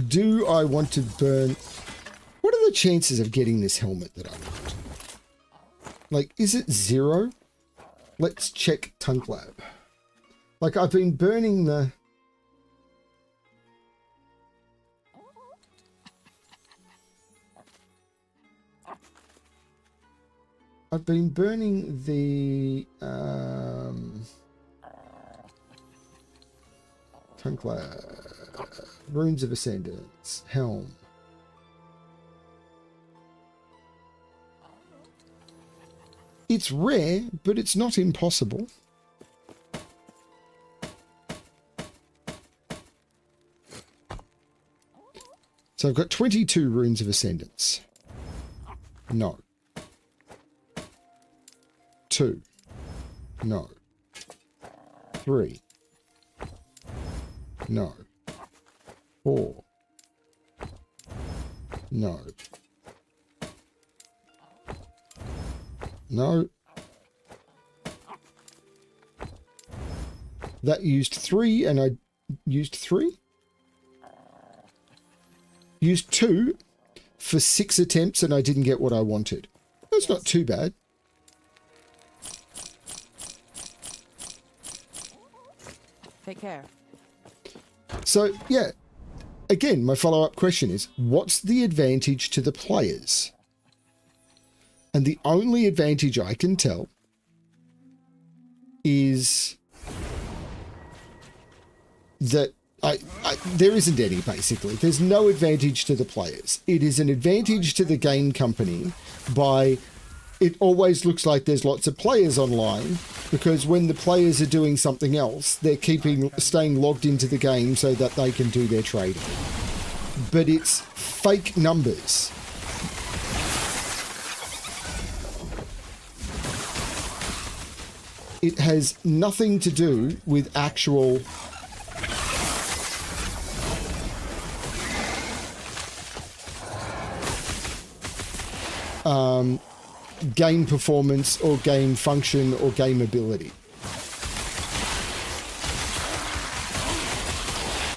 S1: Do I want to burn... What are the chances of getting this helmet that I want? Like, is it 0? Let's check Tunk Lab. Like, I've been burning the... Tunk Lab. Runes of Ascendance. Helm. It's rare, but it's not impossible. So I've got 22 Runes of Ascendance. No. 2. No. 3. No. 4. No. No. That used 3, and I used 3? Used 2 for 6 attempts, and I didn't get what I wanted. That's not too bad.
S3: Take care.
S1: So, yeah. Again, my follow-up question is, what's the advantage to the players? And the only advantage I can tell is that there isn't any, basically. There's no advantage to the players. It is an advantage to the game company by... It always looks like there's lots of players online, because when the players are doing something else, they're staying logged into the game so that they can do their trading. But it's fake numbers. It has nothing to do with actual game performance or game function or game ability.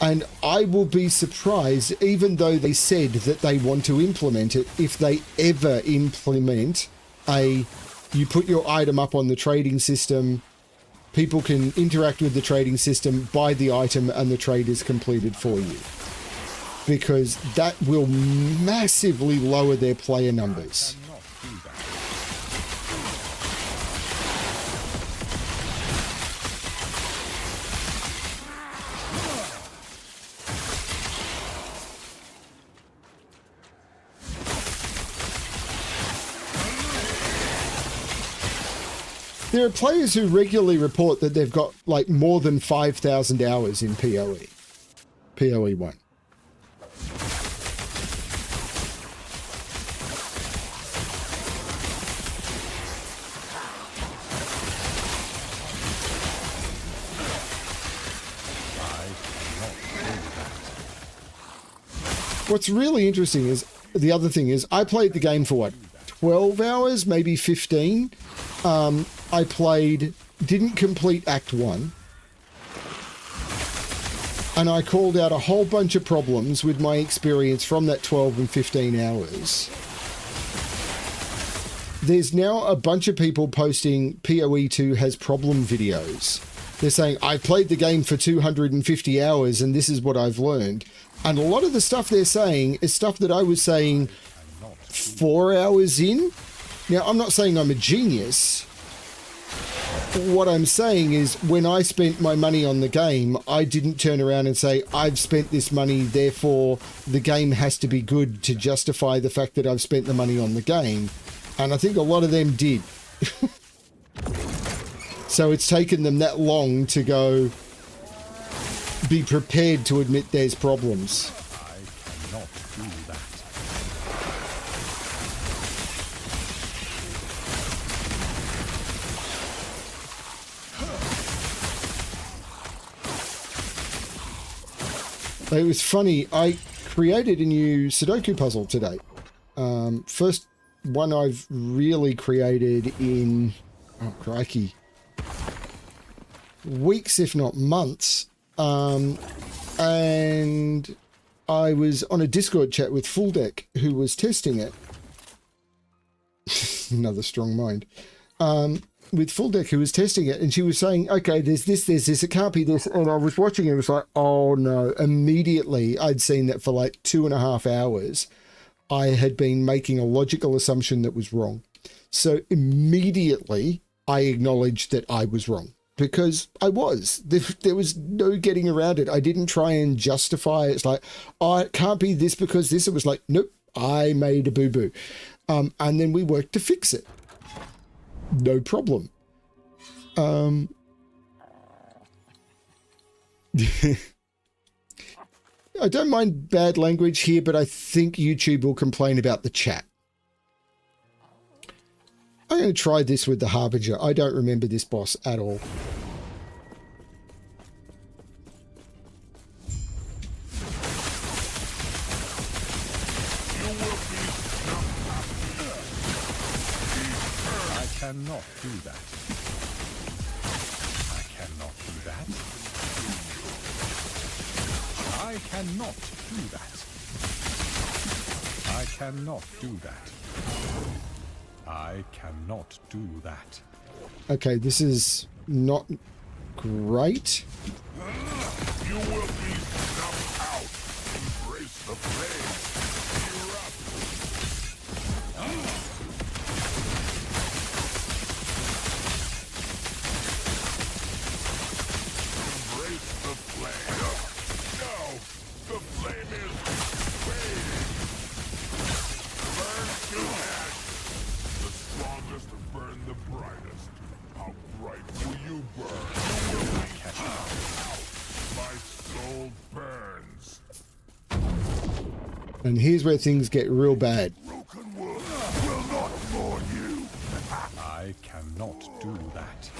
S1: And I will be surprised, even though they said that they want to implement it, if they ever implement you put your item up on the trading system, people can interact with the trading system, buy the item, and the trade is completed for you. Because that will massively lower their player numbers. There are players who regularly report that they've got like more than 5,000 hours in PoE. PoE 1. What's really interesting is, the other thing is, I played the game for what, 12 hours, maybe 15. I didn't complete Act 1. And I called out a whole bunch of problems with my experience from that 12 and 15 hours. There's now a bunch of people posting PoE 2 has problem videos. They're saying, I played the game for 250 hours and this is what I've learned. And a lot of the stuff they're saying is stuff that I was saying 4 hours in. Now, I'm not saying I'm a genius. What I'm saying is when I spent my money on the game, I didn't turn around and say, I've spent this money, therefore the game has to be good to justify the fact that I've spent the money on the game. And I think a lot of them did. So it's taken them that long to go be prepared to admit there's problems.
S2: I cannot do that.
S1: It was funny, I created a new Sudoku puzzle today. First one I've really created in, oh crikey, weeks if not months. And I was on a Discord chat with Full Deck who was testing it. Another strong mind. With Full Deck who was testing it, and she was saying, okay, there's this, it can't be this. And I was watching it, it was like, oh no. Immediately, I'd seen that for like 2.5 hours. I had been making a logical assumption that was wrong. So immediately, I acknowledged that I was wrong. Because I was. There was no getting around it. I didn't try and justify it. It's like, oh, it can't be this because this. It was like, nope, I made a boo-boo. And then we worked to fix it. No problem. I don't mind bad language here, but I think YouTube will complain about the chat. I'm going to try this with the Harbinger. I don't remember this boss at all.
S2: I cannot do that. I cannot do that. I cannot do that. I cannot do that. I cannot do that.
S1: Okay, this is not great.
S4: You will be snuffed out. Embrace the flame. Erupt. Embrace the flame. No, the flame is fading. Burn to ash. The strongest burn the brightest. How bright will you burn? You will be out. My soul burns.
S1: And here's where things get real bad.
S4: Broken wood will not mourn you.
S2: I cannot do that.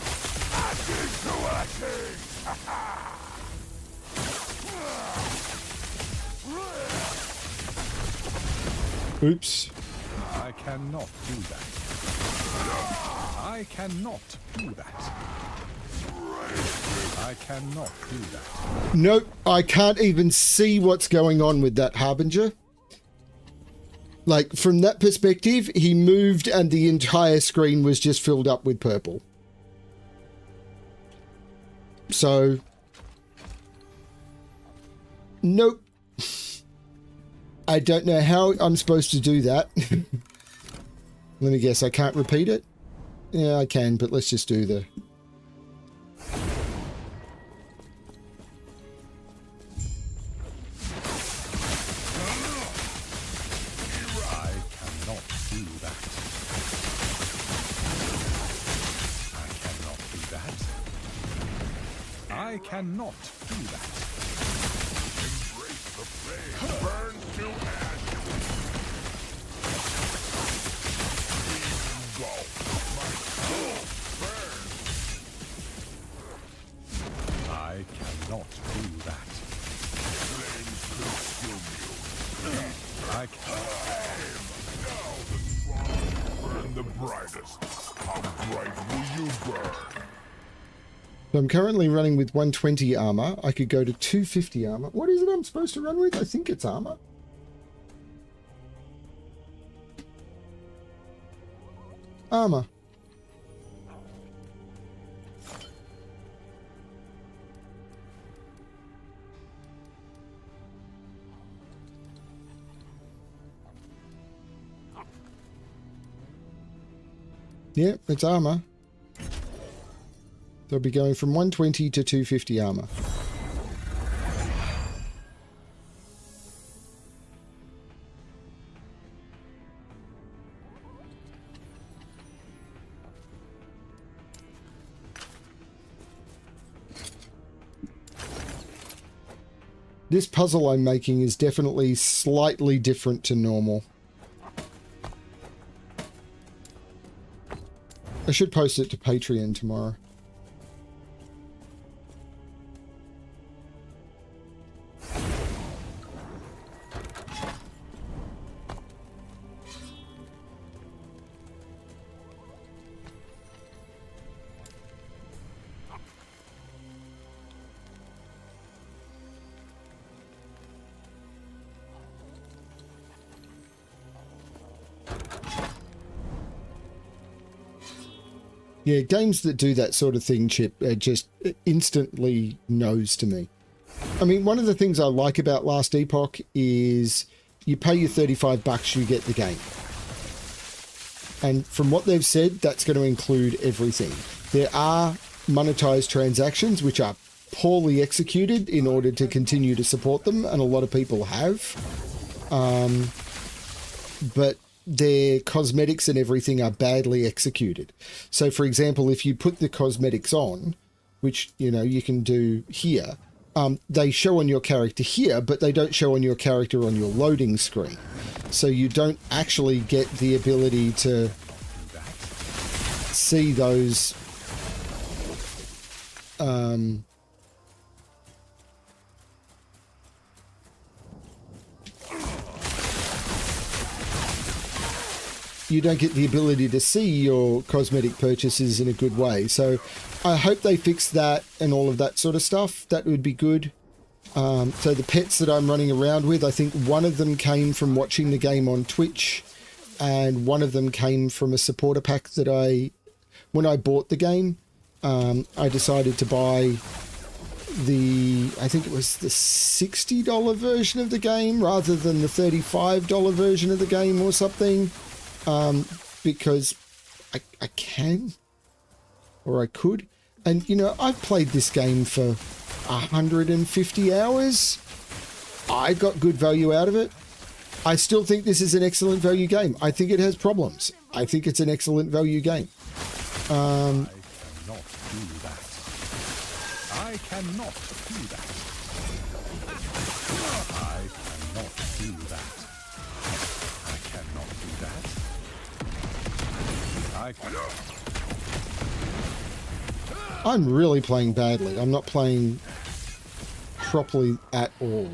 S4: Ashes to ashes.
S1: Oops.
S2: I cannot do that. I cannot do that. I cannot do that.
S1: Nope, I can't even see what's going on with that Harbinger. Like, from that perspective, he moved and the entire screen was just filled up with purple. So, nope. I don't know how I'm supposed to do that. Let me guess, I can't repeat it? Yeah, I can, but let's just do the...
S2: I cannot do that. I I cannot do that.
S4: Embrace the flame. Burn to ash. Go. My soul burns.
S2: I cannot do that.
S4: Flames consume you.
S2: I can.
S4: Now the strongest burn the brightest. How bright will you burn?
S1: So I'm currently running with 120 armor. I could go to 250 armor. What is it I'm supposed to run with? I think it's armor. Armor. Yep, it's armor. They'll be going from 120 to 250 armor. This puzzle I'm making is definitely slightly different to normal. I should post it to Patreon tomorrow. Yeah, games that do that sort of thing, Chip, are just instantly no's to me. I mean, one of the things I like about Last Epoch is you pay your $35, you get the game. And from what they've said, that's going to include everything. There are monetized transactions which are poorly executed in order to continue to support them, and a lot of people have. But their cosmetics and everything are badly executed. So, for example, if you put the cosmetics on, which, you know, you can do here, they show on your character here, but they don't show on your character on your loading screen. So you don't actually get the ability to see those you don't get the ability to see your cosmetic purchases in a good way. So I hope they fix that and all of that sort of stuff. That would be good. So the pets that I'm running around with, I think one of them came from watching the game on Twitch, and one of them came from a supporter pack that when I bought the game, I decided to buy I think it was the $60 version of the game rather than the $35 version of the game or something. Because I can, or I could. And, you know, I've played this game for 150 hours. I got good value out of it. I still think this is an excellent value game. I think it has problems. I think it's an excellent value game.
S2: I cannot do that. I cannot do that. I cannot do that. I cannot do that. I cannot.
S1: I'm really playing badly. I'm not playing properly at all.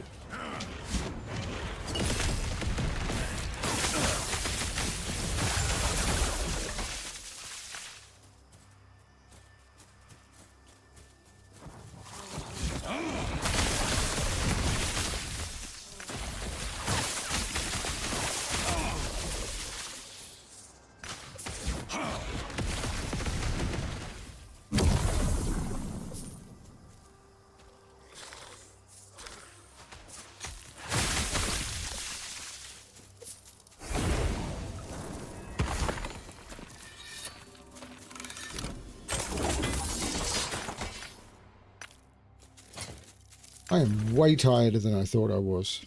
S1: I am way tireder than I thought I was.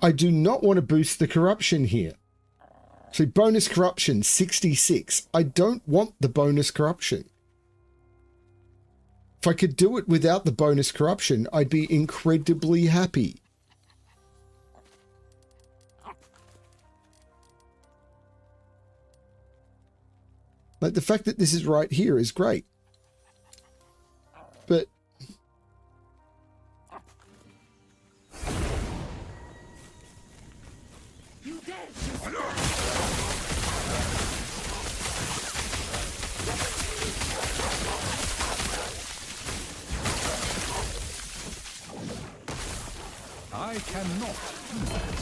S1: I do not want to boost the corruption here. See, bonus corruption, 66. I don't want the bonus corruption. If I could do it without the bonus corruption, I'd be incredibly happy. Like, the fact that this is right here is great. But
S2: I cannot do that.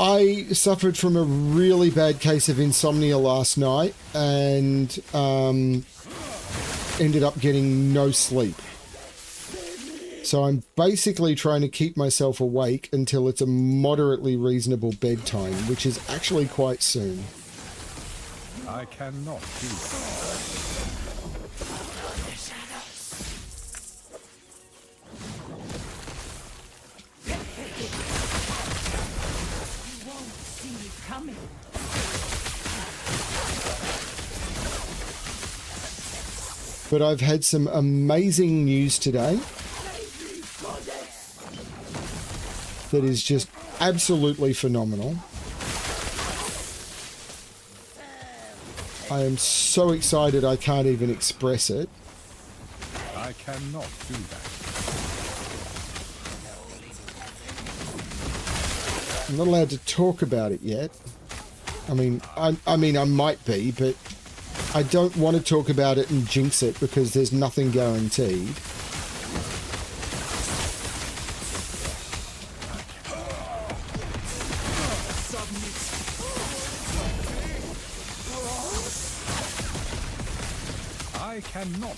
S1: I suffered from a really bad case of insomnia last night and ended up getting no sleep. So I'm basically trying to keep myself awake until it's a moderately reasonable bedtime, which is actually quite soon.
S2: I cannot do that.
S1: But I've had some amazing news today that is just absolutely phenomenal. I am so excited I can't even express it.
S2: I cannot do that.
S1: I'm not allowed to talk about it yet. I mean, I might be, but I don't want to talk about it and jinx it because there's nothing guaranteed.
S2: I cannot.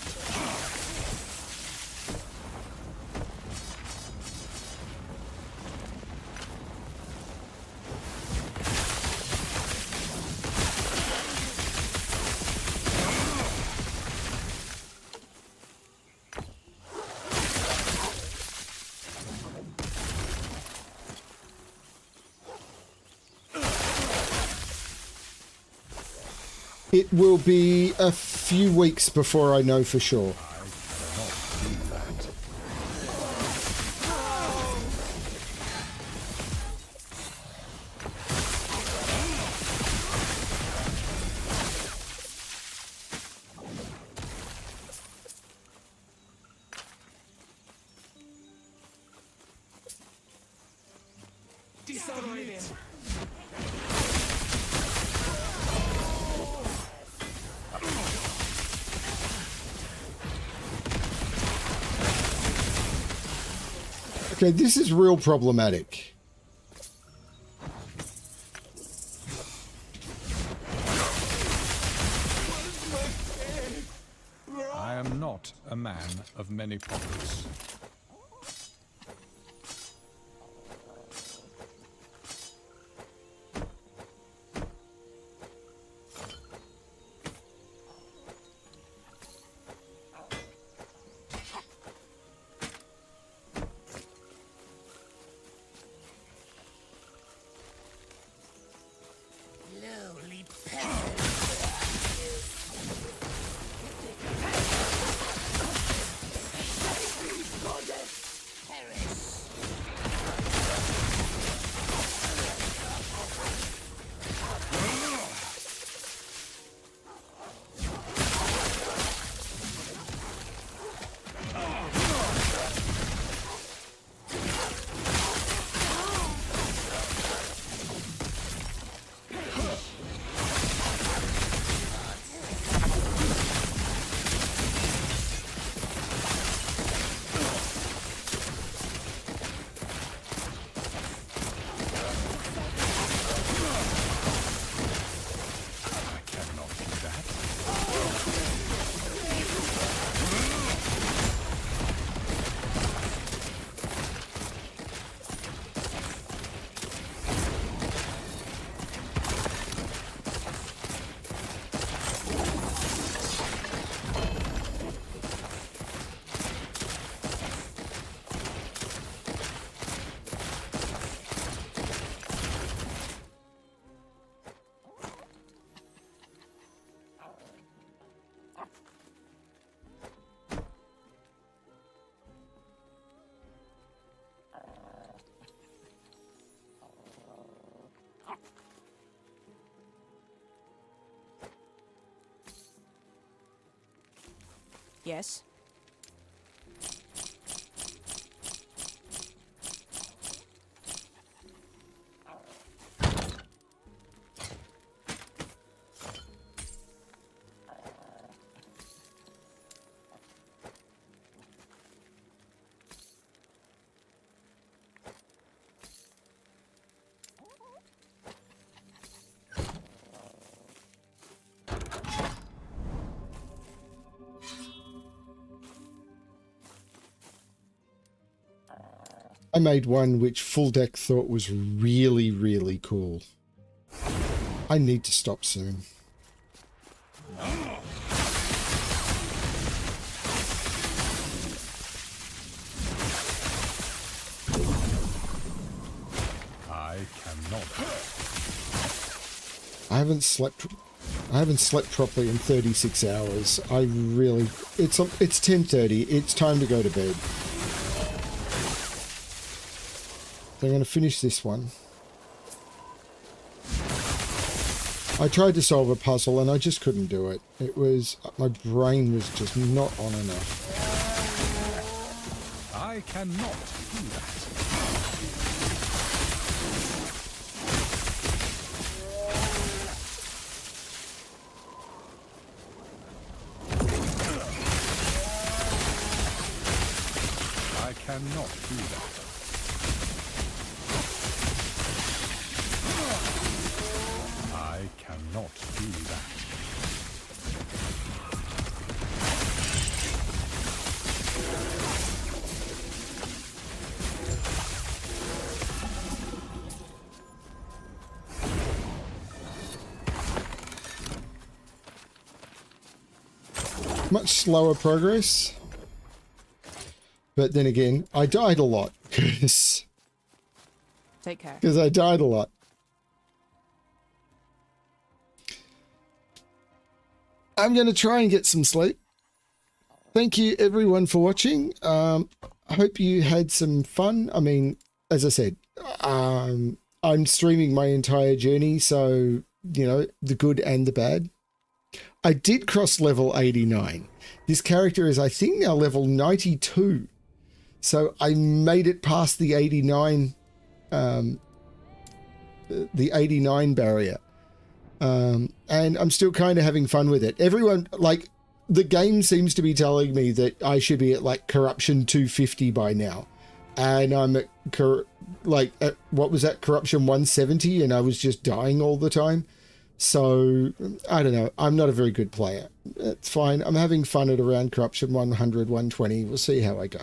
S1: It will be a few weeks before I know for sure. Okay, this is real problematic.
S2: I am not a man of many pockets.
S3: Yes.
S1: I made one which full deck thought was really, really cool. I need to stop soon.
S2: I cannot.
S1: I haven't slept properly in 36 hours. I really, it's 10:30. It's time to go to bed. So I'm going to finish this one. I tried to solve a puzzle and I just couldn't do it. It was, my brain was just not on enough.
S2: I cannot do that. I cannot do that. I cannot do that.
S1: Much slower progress. But then again, I died a lot because
S3: Take care.
S1: I died a lot. I'm going to try and get some sleep. Thank you everyone for watching. I hope you had some fun. I mean, as I said, I'm streaming my entire journey, so, you know, the good and the bad. I did cross level 89. This character is, I think, now level 92. So I made it past the 89 barrier. And I'm still kind of having fun with it. Everyone, like, the game seems to be telling me that I should be at like corruption 250 by now. And I'm at, what was that, corruption 170, and I was just dying all the time. So, I don't know. I'm not a very good player. It's fine. I'm having fun at around corruption 100, 120. We'll see how I go.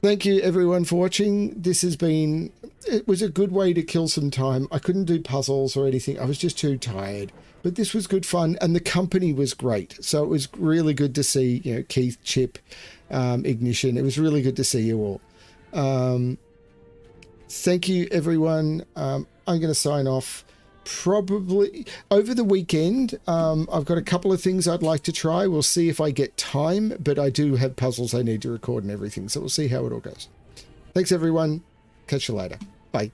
S1: Thank you everyone for watching. This has been, it was a good way to kill some time. I couldn't do puzzles or anything. I was just too tired. But this was good fun, and the company was great. So it was really good to see, you know, Keith, Chip, Ignition. It was really good to see you all. Thank you everyone. I'm going to sign off. Probably over the weekend. I've got a couple of things I'd like to try. We'll see if I get time, but I do have puzzles I need to record and everything, so we'll see how it all goes. Thanks everyone. Catch you later. Bye.